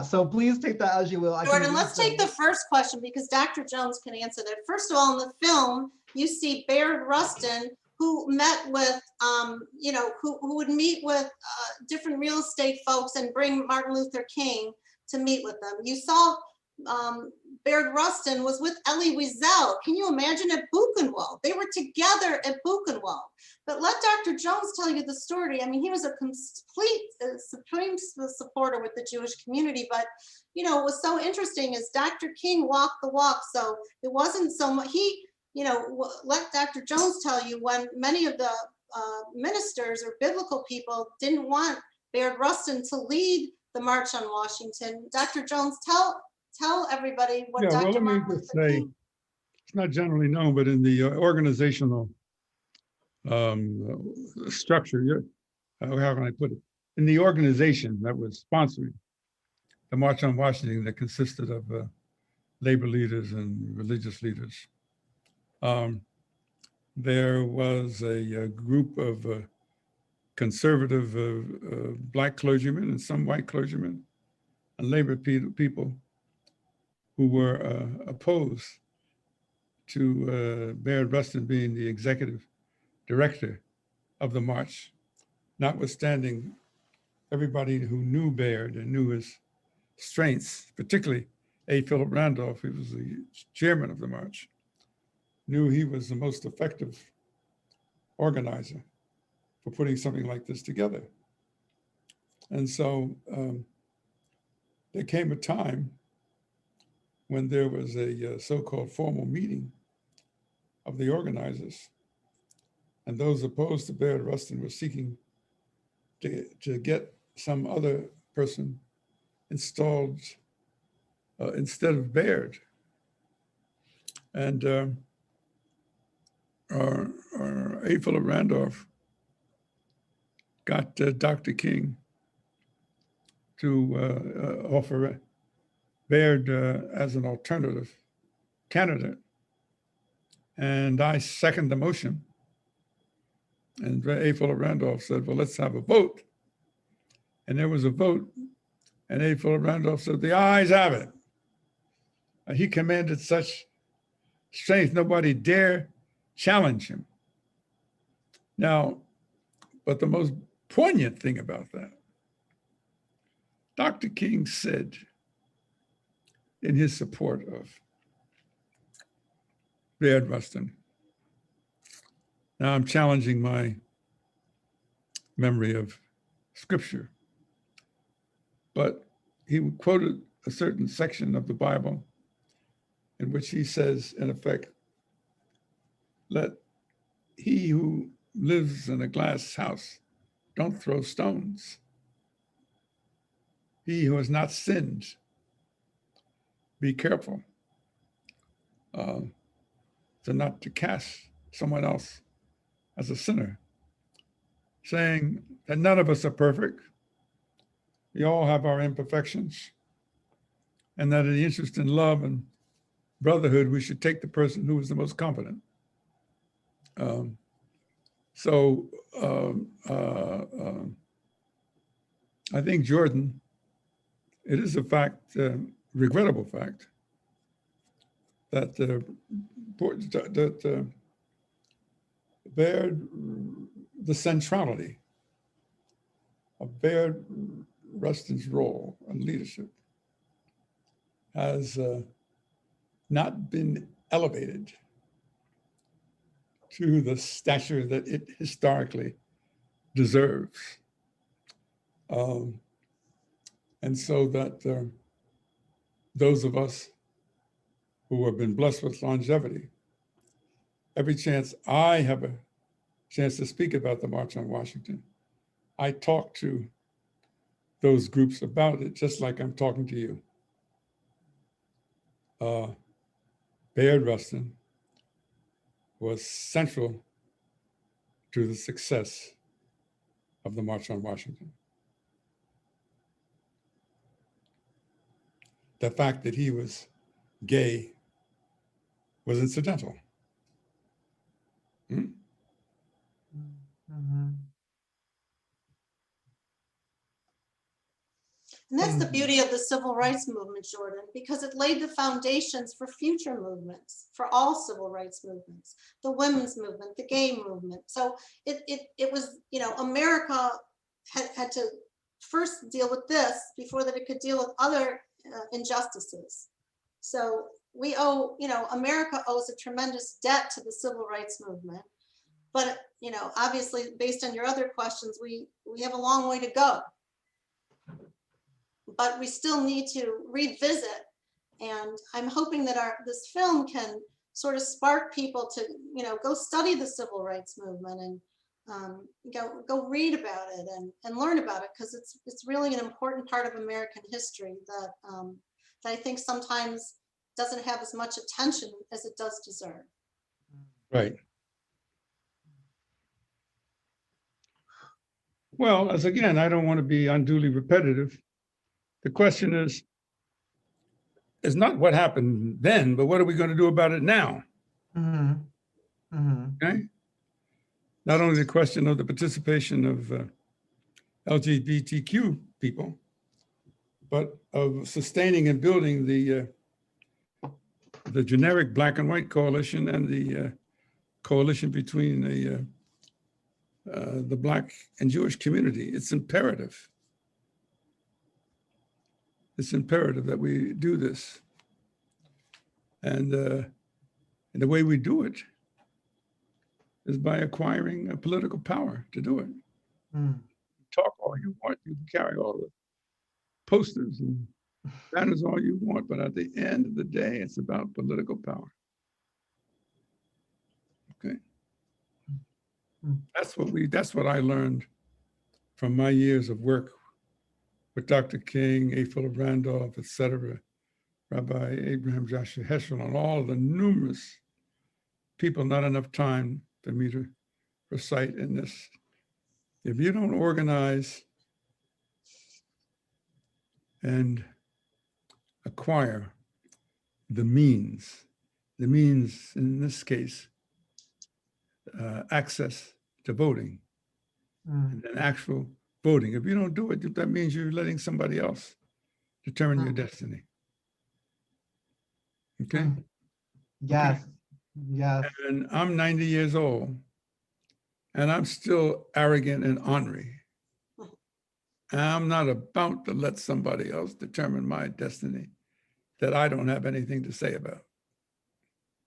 C: so please take that as you will.
D: Jordan, let's take the first question because Dr. Jones can answer that. First of all, in the film, you see Bayard Rustin, who met with, who would meet with different real estate folks and bring Martin Luther King to meet with them. You saw Bayard Rustin was with Elie Wiesel. Can you imagine, at Buchenwald? They were together at Buchenwald. But let Dr. Jones tell you the story. I mean, he was a complete supreme supporter with the Jewish community. But, you know, what was so interesting is Dr. King walked the walk. So it wasn't so much, let Dr. Jones tell you, when many of the ministers or biblical people didn't want Bayard Rustin to lead the March on Washington. Dr. Jones, tell everybody what Dr. Martin Luther King.
E: It's not generally known, but in the organizational structure, how can I put it? In the organization that was sponsoring the March on Washington, that consisted of labor leaders and religious leaders, there was a group of conservative Black clergymen and some white clergymen and labor people who were opposed to Bayard Rustin being the executive director of the march, notwithstanding everybody who knew Bayard and knew his strengths, particularly A. Philip Randolph, who was the chairman of the march, knew he was the most effective organizer for putting something like this together. And so there came a time when there was a so-called formal meeting of the organizers, and those opposed to Bayard Rustin were seeking to get some other person installed instead of Bayard. And our A. Philip Randolph got Dr. King to offer Bayard as an alternative candidate. And I second the motion. And A. Philip Randolph said, well, let's have a vote. And there was a vote. And A. Philip Randolph said, the ayes have it. He commanded such strength, nobody dare challenge him. Now, but the most poignant thing about that, Dr. King said in his support of Bayard Rustin. Now I'm challenging my memory of scripture, but he quoted a certain section of the Bible in which he says, in effect, let he who lives in a glass house don't throw stones. He who has not sinned, be careful not to cast someone else as a sinner, saying that none of us are perfect. We all have our imperfections, and that in the interest in love and brotherhood, we should take the person who is the most competent. I think, Jordan, it is a fact, regrettable fact, that Bayard, the centrality of Bayard Rustin's role and leadership has not been elevated to the stature that it historically deserves. And so that those of us who have been blessed with longevity, every chance I have a chance to speak about the March on Washington, I talk to those groups about it, just like I'm talking to you. Bayard Rustin was central to the success of the March on Washington. The fact that he was gay was incidental. Hmm?
C: Mm-hmm.
D: And that's the beauty of the civil rights movement, Jordan, because it laid the foundations for future movements, for all civil rights movements, the women's movement, the gay movement. So it was, you know, America had to first deal with this before that it could deal with other injustices. So we owe, you know, America owes a tremendous debt to the civil rights movement. But, you know, obviously, based on your other questions, we have a long way to go. But we still need to revisit, and I'm hoping that this film can sort of spark people to, you know, go study the civil rights movement and go read about it and learn about it, because it's really an important part of American history that that I think sometimes doesn't have as much attention as it does deserve.
E: Right. Well, as again, I don't want to be unduly repetitive. The question is not what happened then, but what are we going to do about it now?
C: Mm-hmm. Mm-hmm.
E: Okay. Not only the question of the participation of LGBTQ people, but of sustaining and building the generic black and white coalition and the coalition between the Black and Jewish community. It's imperative. It's imperative that we do this. And the way we do it is by acquiring a political power to do it.
C: Mm.
E: Talk all you want, you can carry all the posters and banners all you want, but at the end of the day, it's about political power. Okay.
C: Mm.
E: That's what I learned from my years of work with Dr. King, A. Philip Randolph, et cetera, Rabbi Abraham Joshua Heschel, and all the numerous people, not enough time for me to recite in this. If you don't organize and acquire the means in this case, access to voting, and then actual voting. If you don't do it, that means you're letting somebody else determine your destiny. Okay?
C: Yes,
E: Okay.
C: yes.
E: And I'm 90 years old, and I'm still arrogant and ornery. And I'm not about to let somebody else determine my destiny that I don't have anything to say about.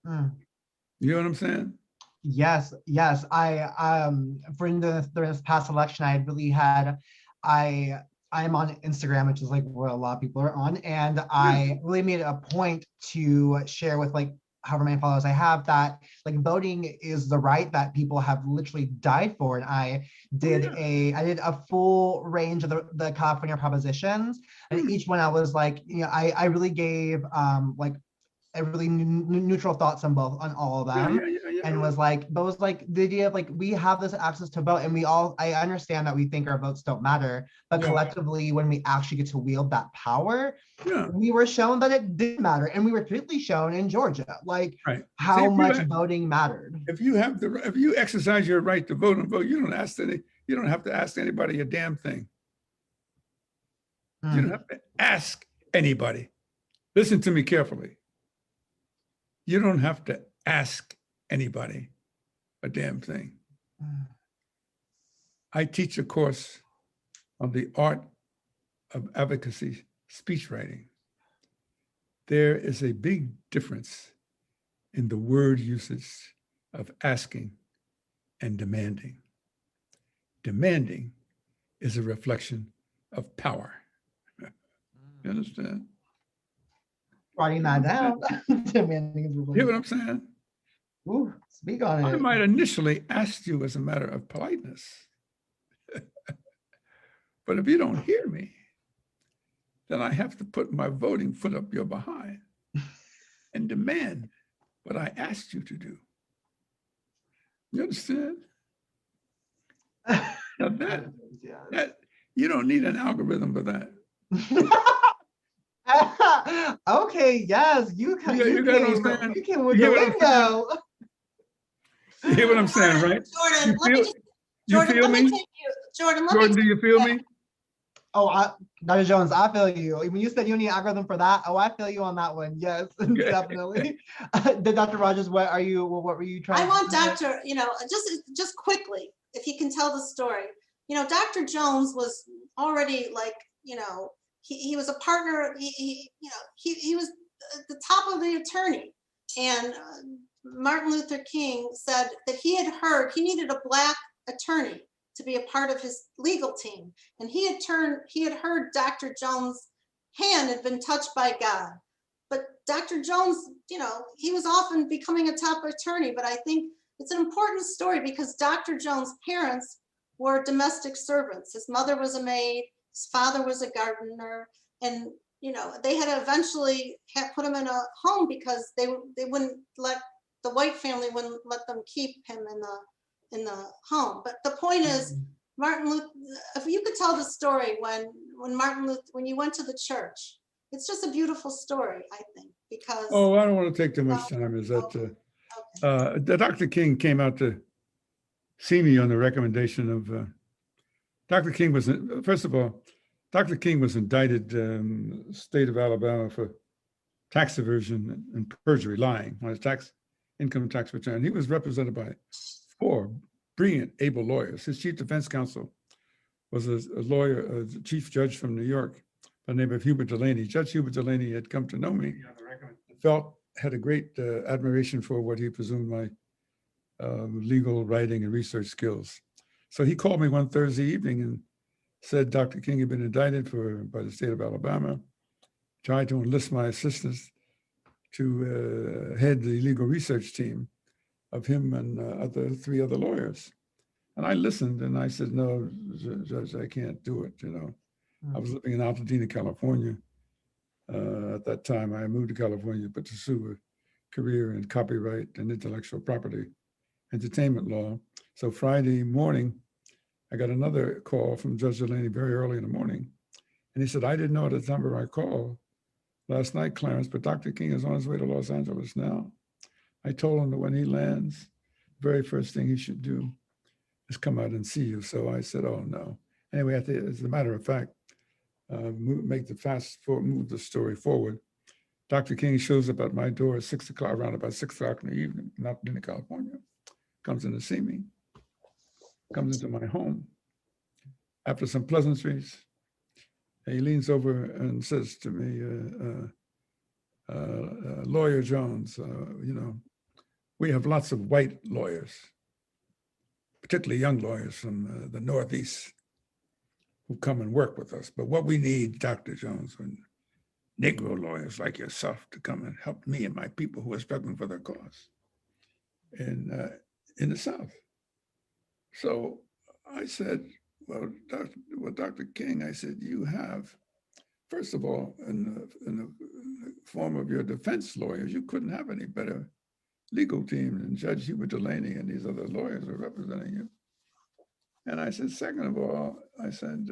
C: Mm.
E: You know what I'm saying?
C: Yes, yes. For this past election, I really had, I'm on Instagram, which is like where a lot of people are on, and I really made it a point to share with like however many followers I have that like voting is the right that people have literally died for. And I did a full range of the California propositions, and each one I was like, you know, I really gave like a really neutral thoughts on all of them. And was like, but was like the idea of like, we have this access to vote, and I understand that we think our votes don't matter, but collectively, when we actually get to wield that power, we were shown that it did matter. And we were clearly shown in Georgia, like how much voting mattered.
E: If you exercise your right to vote and vote, you don't have to ask anybody a damn thing. You don't have to ask anybody. Listen to me carefully. You don't have to ask anybody a damn thing. I teach a course on the art of advocacy, speech writing. There is a big difference in the word usage of asking and demanding. Demanding is a reflection of power. You understand?
C: Writing that down. Demanding is
E: You hear what I'm saying?
C: Ooh, speak on it.
E: I might initially ask you as a matter of politeness. But if you don't hear me, then I have to put my voting foot up your behind and demand what I asked you to do. You understand? Now that you don't need an algorithm for that.
C: Okay, yes, you came with the lingo.
E: You hear what I'm saying, right?
D: Jordan, let me take you. Jordan,
E: do you feel me?
C: Oh, Dr. Jones, I feel you. When you said you need an algorithm for that, oh, I feel you on that one. Yes, definitely. Dr. Rogers, what were you trying?
D: I want Dr. Just quickly, if you can tell the story. Dr. Jones was already like, he was a partner. He was the top of the attorney, and Martin Luther King said that he had heard he needed a Black attorney to be a part of his legal team. And he had heard Dr. Jones' hand had been touched by God. But Dr. Jones, he was often becoming a top attorney, but I think it's an important story because Dr. Jones' parents were domestic servants. His mother was a maid, his father was a gardener, and they had eventually put him in a home because they wouldn't let, the white family wouldn't let them keep him in the home. But the point is, Martin Luther, if you could tell the story when you went to the church, it's just a beautiful story, I think, because.
E: Oh, I don't want to take too much time. Is that the Dr. King came out to see me on the recommendation of Dr. King was, first of all, Dr. King was indicted state of Alabama for tax evasion and perjury, lying on his income tax return. He was represented by 4 brilliant, able lawyers. His chief defense counsel was a lawyer, a chief judge from New York by the name of Hubert Delaney. Judge Hubert Delaney had come to know me, felt had a great admiration for what he presumed my legal writing and research skills. So he called me one Thursday evening and said Dr. King had been indicted by the state of Alabama, tried to enlist my assistance to head the legal research team of him and 3 other lawyers. And I listened and I said, no, Judge, I can't do it. You know, I was living in Altadena, California. At that time, I moved to California to pursue a career in copyright and intellectual property, entertainment law. So Friday morning, I got another call from Judge Delaney very early in the morning. And he said, I didn't know at the time of my call last night, Clarence, but Dr. King is on his way to Los Angeles now. I told him that when he lands, the very first thing he should do is come out and see you. So I said, oh no. Anyway, as a matter of fact, move the story forward. Dr. King shows up at my door at 6 o'clock, around about 6 o'clock in the evening, in Altadena, California, comes in to see me, comes into my home. After some pleasantries, he leans over and says to me, Lawyer Jones, you know, we have lots of white lawyers, particularly young lawyers from the Northeast who come and work with us. But what we need, Dr. Jones, are Negro lawyers like yourself to come and help me and my people who are struggling for their cause in the South. So I said, well, Dr. King, I said, you have, first of all, in the form of your defense lawyers, you couldn't have any better legal team than Judge Hubert Delaney and these other lawyers are representing you. And I said, second of all, I said,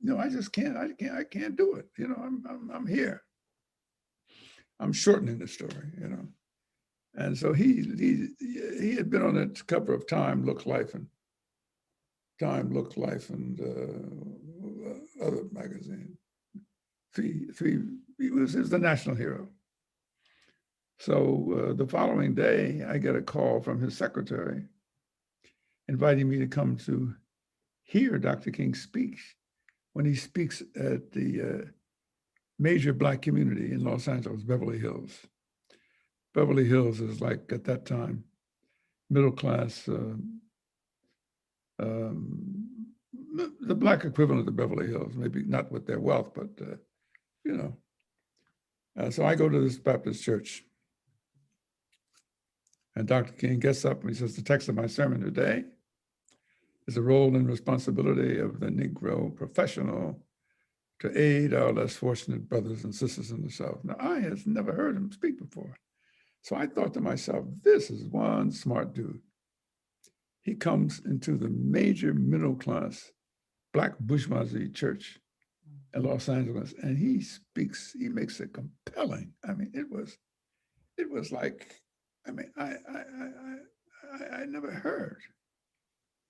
E: no, I just can't, I can't do it. You know, I'm here. I'm shortening the story, you know. And so he had been on the cover of Time, Look, Life, and other magazine. He was the national hero. So the following day, I get a call from his secretary inviting me to come to hear Dr. King speak when he speaks at the major Black community in Los Angeles, Beverly Hills. Beverly Hills is like, at that time, middle class, the Black equivalent of Beverly Hills, maybe not with their wealth, but, you know. So I go to this Baptist church. And Dr. King gets up and he says, the text of my sermon today is the role and responsibility of the Negro professional to aid our less fortunate brothers and sisters in the South. Now, I had never heard him speak before. So I thought to myself, this is one smart dude. He comes into the major middle class Black bourgeoisie church in Los Angeles, and he speaks, he makes it compelling. I mean, it was like, I mean, I never heard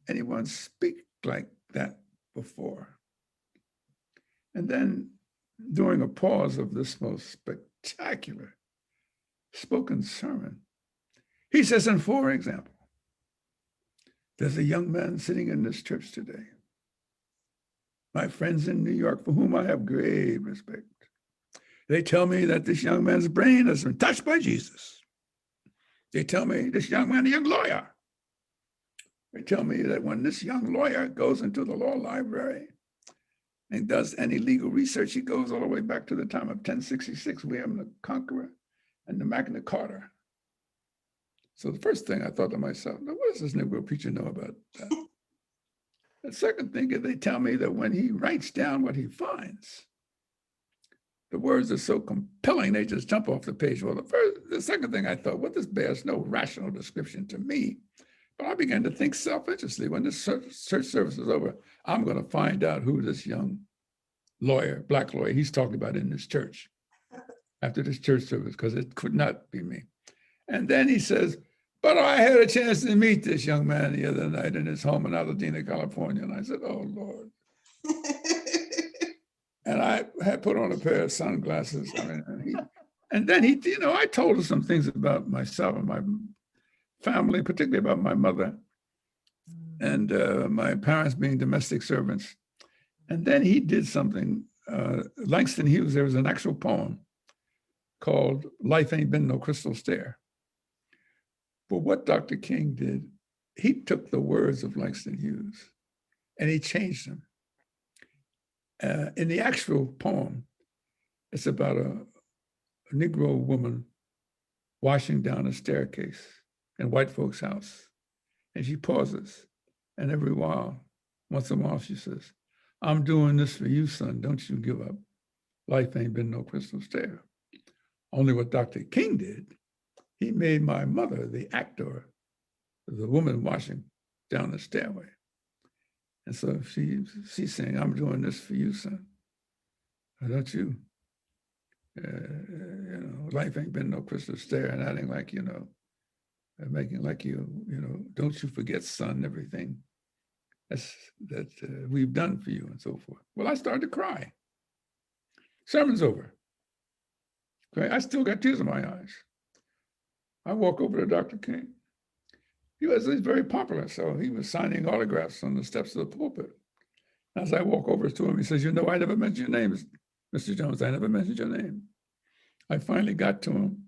E: anyone speak like that before. And then during a pause of this most spectacular spoken sermon, he says, and for example, there's a young man sitting in this church today, my friends in New York, for whom I have great respect. They tell me that this young man's brain has been touched by Jesus. They tell me this young man, a young lawyer. They tell me that when this young lawyer goes into the law library and does any legal research, he goes all the way back to the time of 1066, William the Conqueror and the Magna Carta. So the first thing I thought to myself, now what does this Negro preacher know about that? The second thing is they tell me that when he writes down what he finds, the words are so compelling, they just jump off the page. Well, the second thing I thought, well, this bears no rational description to me. But I began to think self-interestedly, when this church service is over, I'm going to find out who this young lawyer, Black lawyer, he's talking about in this church after this church service, because it could not be me. And then he says, but I had a chance to meet this young man the other night in his home in Altadena, California. And I said, oh, Lord. And I had put on a pair of sunglasses. I mean, and then he, you know, I told him some things about myself and my family, particularly about my mother and my parents being domestic servants. And then he did something, Langston Hughes, there was an actual poem called Life Ain't Been No Crystal Stair. But what Dr. King did, he took the words of Langston Hughes and he changed them. In the actual poem, it's about a Negro woman washing down a staircase in white folks' house. And she pauses, and every while, once in a while, she says, I'm doing this for you, son, don't you give up. Life ain't been no crystal stair. Only what Dr. King did, he made my mother the actor, the woman washing down the stairway. And so she's saying, I'm doing this for you, son. Don't you? Life ain't been no crystal stair, and adding like, making like don't you forget, son, everything that we've done for you and so forth. Well, I started to cry. Sermon's over. Okay, I still got tears in my eyes. I walk over to Dr. King. He's very popular, so he was signing autographs on the steps of the pulpit. As I walk over to him, he says, I never mentioned your name, Mr. Jones. I never mentioned your name. I finally got to him.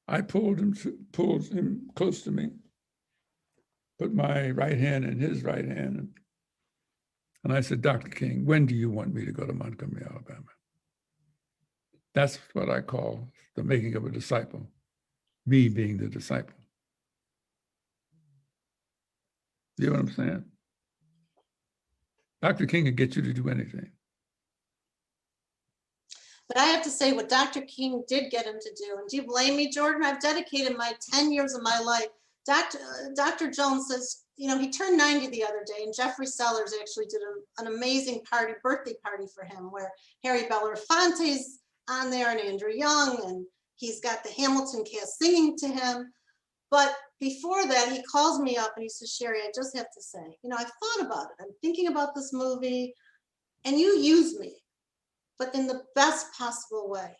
E: I pulled him close to me, put my right hand in his right hand, and I said, Dr. King, when do you want me to go to Montgomery, Alabama? That's what I call the making of a disciple, me being the disciple. You know what I'm saying? Dr. King can get you to do anything.
D: But I have to say what Dr. King did get him to do, and do you blame me, Jordan? I've dedicated my 10 years of my life. Dr. Jones says, he turned 90 the other day, and Jeffrey Sellers actually did an amazing birthday party for him, where Harry Belafonte's on there and Andrew Young, and he's got the Hamilton cast singing to him. But before that, he calls me up and he says, Shari, I just have to say, I've thought about it. I'm thinking about this movie, and you use me, but in the best possible way.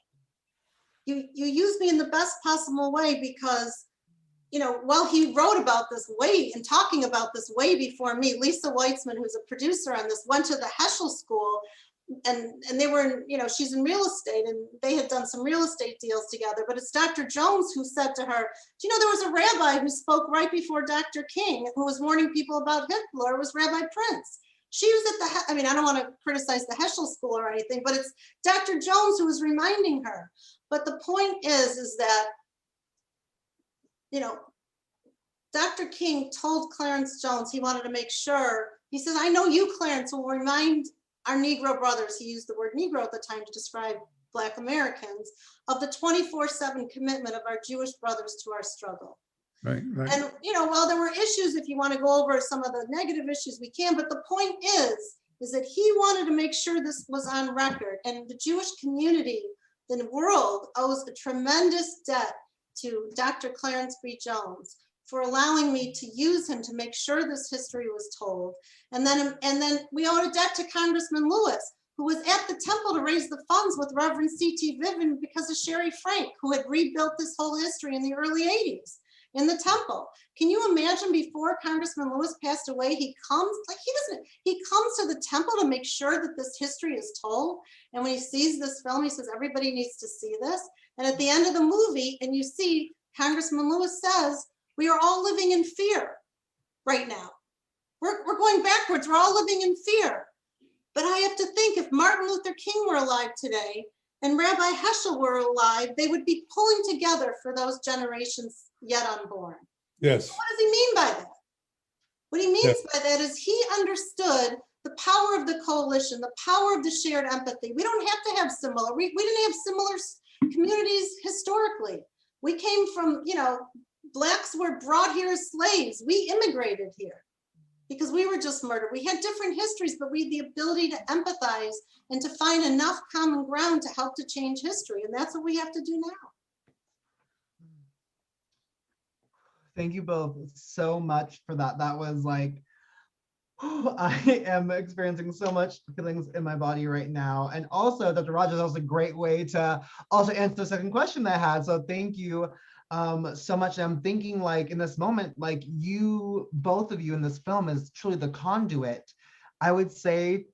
D: You use me in the best possible way because, while he wrote about this way and talking about this way before me, Lisa Weitzman, who's a producer on this, went to the Heschel School, and they were, she's in real estate, and they had done some real estate deals together. But it's Dr. Jones who said to her, do you know there was a rabbi who spoke right before Dr. King who was warning people about Hitler? It was Rabbi Prince. She was at I don't want to criticize the Heschel School or anything, but it's Dr. Jones who was reminding her. But the point is that, Dr. King told Clarence Jones he wanted to make sure, he says, I know you, Clarence, will remind our Negro brothers, he used the word Negro at the time to describe Black Americans, of the 24/7 commitment of our Jewish brothers to our struggle.
E: Right.
D: And, while there were issues, if you want to go over some of the negative issues, we can, but the point is that he wanted to make sure this was on record, and the Jewish community, the world, owes a tremendous debt to Dr. Clarence B. Jones for allowing me to use him to make sure this history was told. And then we owe a debt to Congressman Lewis, who was at the temple to raise the funds with Reverend C.T. Vivian because of Sherry Frank, who had rebuilt this whole history in the early 80s in the temple. Can you imagine before Congressman Lewis passed away, he comes to the temple to make sure that this history is told. And when he sees this film, he says, everybody needs to see this. And at the end of the movie, and you see Congressman Lewis says, we are all living in fear right now. We're going backwards. We're all living in fear. But I have to think, if Martin Luther King were alive today and Rabbi Heschel were alive, they would be pulling together for those generations yet unborn.
E: Yes.
D: So what does he mean by that? What he means by that is he understood the power of the coalition, the power of the shared empathy. We don't have to have similar, we didn't have similar communities historically. We came from, Blacks were brought here as slaves. We immigrated here because we were just murdered. We had different histories, but we had the ability to empathize and to find enough common ground to help to change history. And that's what we have to do now.
C: Thank you both so much for that. That was like, I am experiencing so much feelings in my body right now. And also, Dr. Rogers, that was a great way to also answer the second question that I had. So thank you so much. I'm thinking like in this moment, like both of you in this film is truly the conduit. I would say,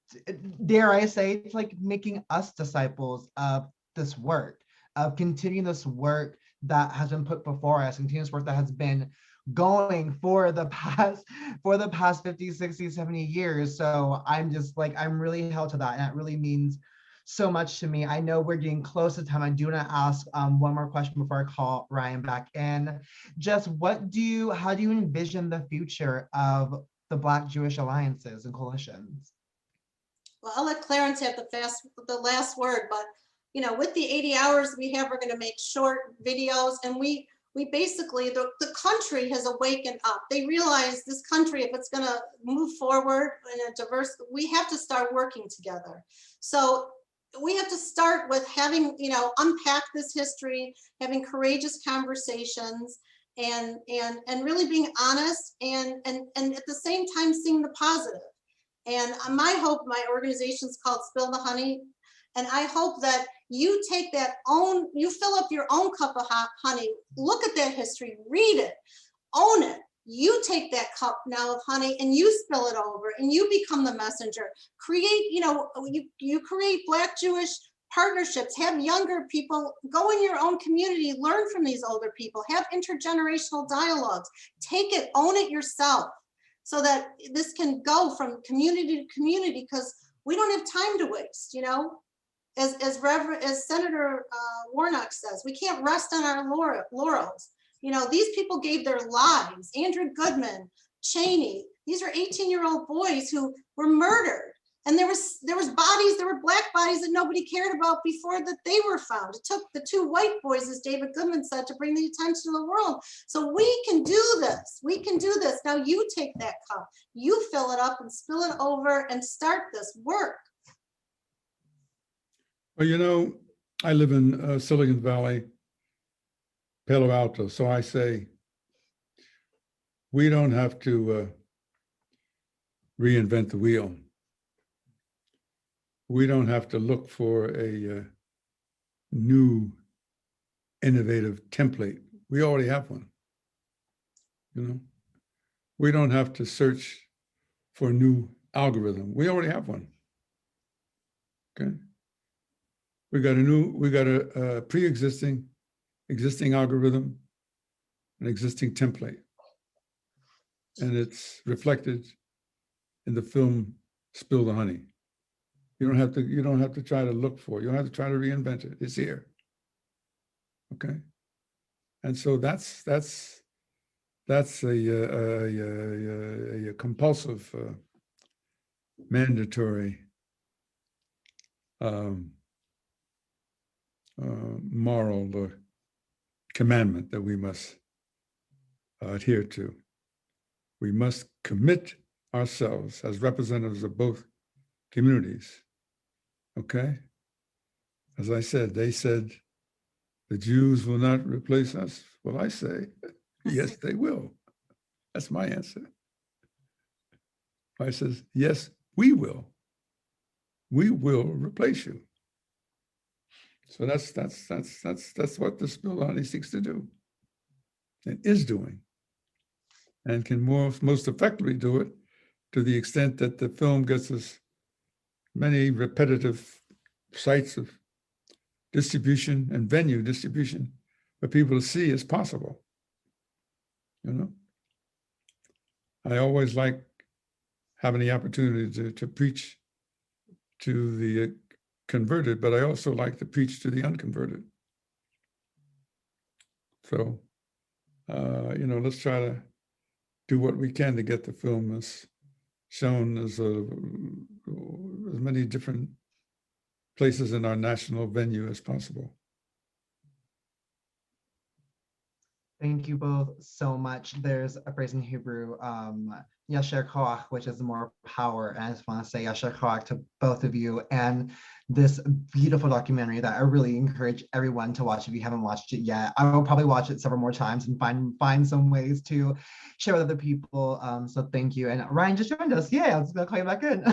C: dare I say, it's like making us disciples of this work. of continuing this work that has been put before us, continuous work that has been going for the past 50, 60, 70 years. So I'm just like, I'm really held to that. And that really means so much to me. I know we're getting close to time. I do want to ask one more question before I call Ryan back in. Just how do you envision the future of the Black Jewish alliances and coalitions?
D: Well, I'll let Clarence have the last word, but you know, with the 80 hours we have, we're going to make short videos, and we basically, the country has awakened up. They realize this country, if it's going to move forward in a diverse, we have to start working together. So we have to start with having, you know, unpack this history, having courageous conversations, and really being honest, and at the same time seeing the positive. And my hope, my organization is called Spill the Honey, and I hope that you take you fill up your own cup of hot honey, look at that history, read it, own it. You take that cup now of honey and you spill it over, and you become the messenger. Create, you know, you create Black Jewish partnerships, have younger people go in your own community, learn from these older people, have intergenerational dialogues, take it, own it yourself, so that this can go from community to community, because we don't have time to waste, you know? As Senator Warnock says, we can't rest on our laurels. You know, these people gave their lives. Andrew Goodman, Cheney, these are 18-year-old boys who were murdered. And there were Black bodies that nobody cared about before that they were found. It took the two white boys, as David Goodman said, to bring the attention of the world. So we can do this. We can do this. Now you take that cup, you fill it up and spill it over and start this work.
E: Well, you know, I live in Silicon Valley, Palo Alto. So I say, we don't have to reinvent the wheel. We don't have to look for a new innovative template. We already have one. You know, we don't have to search for a new algorithm. We already have one. Okay. We got a pre-existing algorithm, an existing template, and it's reflected in the film Spill the Honey. You don't have to try to look for it. You don't have to try to reinvent it. It's here. Okay. And so that's a compulsive, mandatory moral commandment that we must adhere to. We must commit ourselves as representatives of both communities. Okay? As I said, they said, the Jews will not replace us. Well, I say, yes, they will. That's my answer. I says, yes, we will. We will replace you. So that's what the Spill the Honey seeks to do, and is doing, and can most effectively do it to the extent that the film gets us many repetitive sites of distribution and venue distribution for people to see as possible. You know, I always like having the opportunity to preach to the converted, but I also like to preach to the unconverted. So, you know, let's try to do what we can to get the film as shown as many different places in our national venue as possible.
C: Thank you both so much. There's a phrase in Hebrew, Yasher Koach, which is more power. And I just want to say Yasher Koach to both of you, and this beautiful documentary that I really encourage everyone to watch if you haven't watched it yet. I will probably watch it several more times and find some ways to share with other people. So thank you. And Ryan just joined us. Yeah, I was gonna call you back in.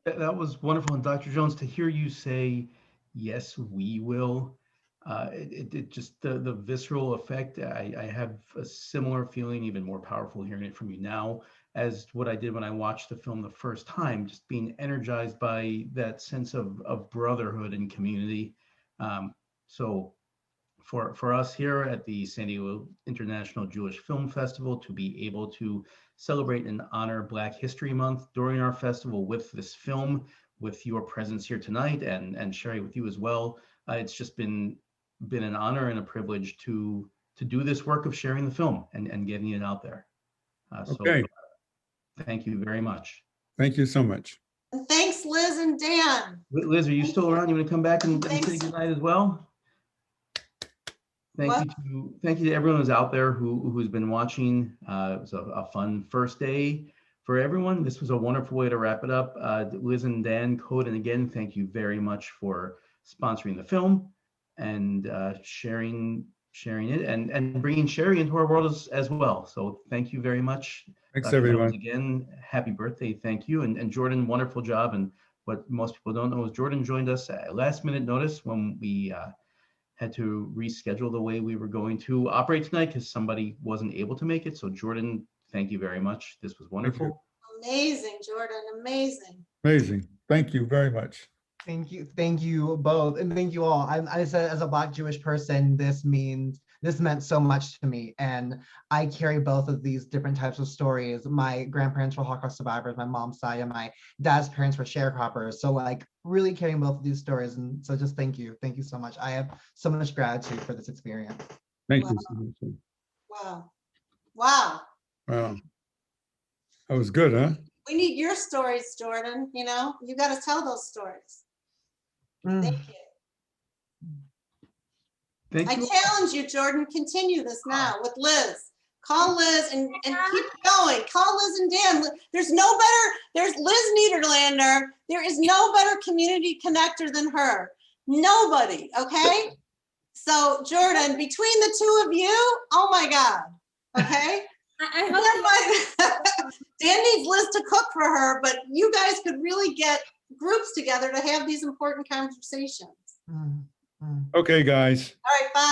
A: That was wonderful. And Dr. Jones, to hear you say, yes, we will, it just, the visceral effect, I have a similar feeling, even more powerful hearing it from you now, as what I did when I watched the film the first time, just being energized by that sense of brotherhood and community. So for us here at the San Diego International Jewish Film Festival to be able to celebrate and honor Black History Month during our festival with this film, with your presence here tonight, and Shari, with you as well. It's just been an honor and a privilege to do this work of sharing the film and getting it out there.
E: Okay.
A: So thank you very much.
E: Thank you so much.
D: And thanks, Liz and Dan.
A: Liz, are you still around? You want to come back and say
D: Thanks.
A: goodnight as well? Thank you to everyone who's out there who's been watching. It was a fun first day for everyone. This was a wonderful way to wrap it up. Liz and Dan, Code, and again, thank you very much for sponsoring the film and sharing it and bringing Shari into our world as well. So thank you very much.
E: Thanks,
A: Dr.
E: everyone.
A: Jones, again, happy birthday. Thank you. And Jordan, wonderful job. And what most people don't know is Jordan joined us at last minute notice when we had to reschedule the way we were going to operate tonight because somebody wasn't able to make it. So Jordan, thank you very much. This was wonderful.
D: Amazing, Jordan, amazing.
E: Amazing. Thank you very much.
C: Thank you both, and thank you all. I said, as a Black Jewish person, this meant so much to me, and I carry both of these different types of stories. My grandparents were Holocaust survivors, my mom's side, and my dad's parents were sharecroppers. So like really carrying both of these stories, and so just thank you so much. I have so much gratitude for this experience.
E: Thank
D: Wow.
E: you so much.
D: Wow.
E: Wow. That was good, huh?
D: We need your stories, Jordan. You know, you got to tell those stories. Thank you.
A: Thank
D: I
A: you.
D: challenge you, Jordan, continue this now with Liz. Call Liz and keep going. Call Liz and Dan. There's Liz Niederlander. There is no better community connector than her. Nobody, okay? So Jordan, between the two of you, oh my God, okay?
B: I hope
D: Dan needs Liz to cook for her, but you guys could really get groups together to have these important conversations.
E: Okay, guys.
D: All right, bye.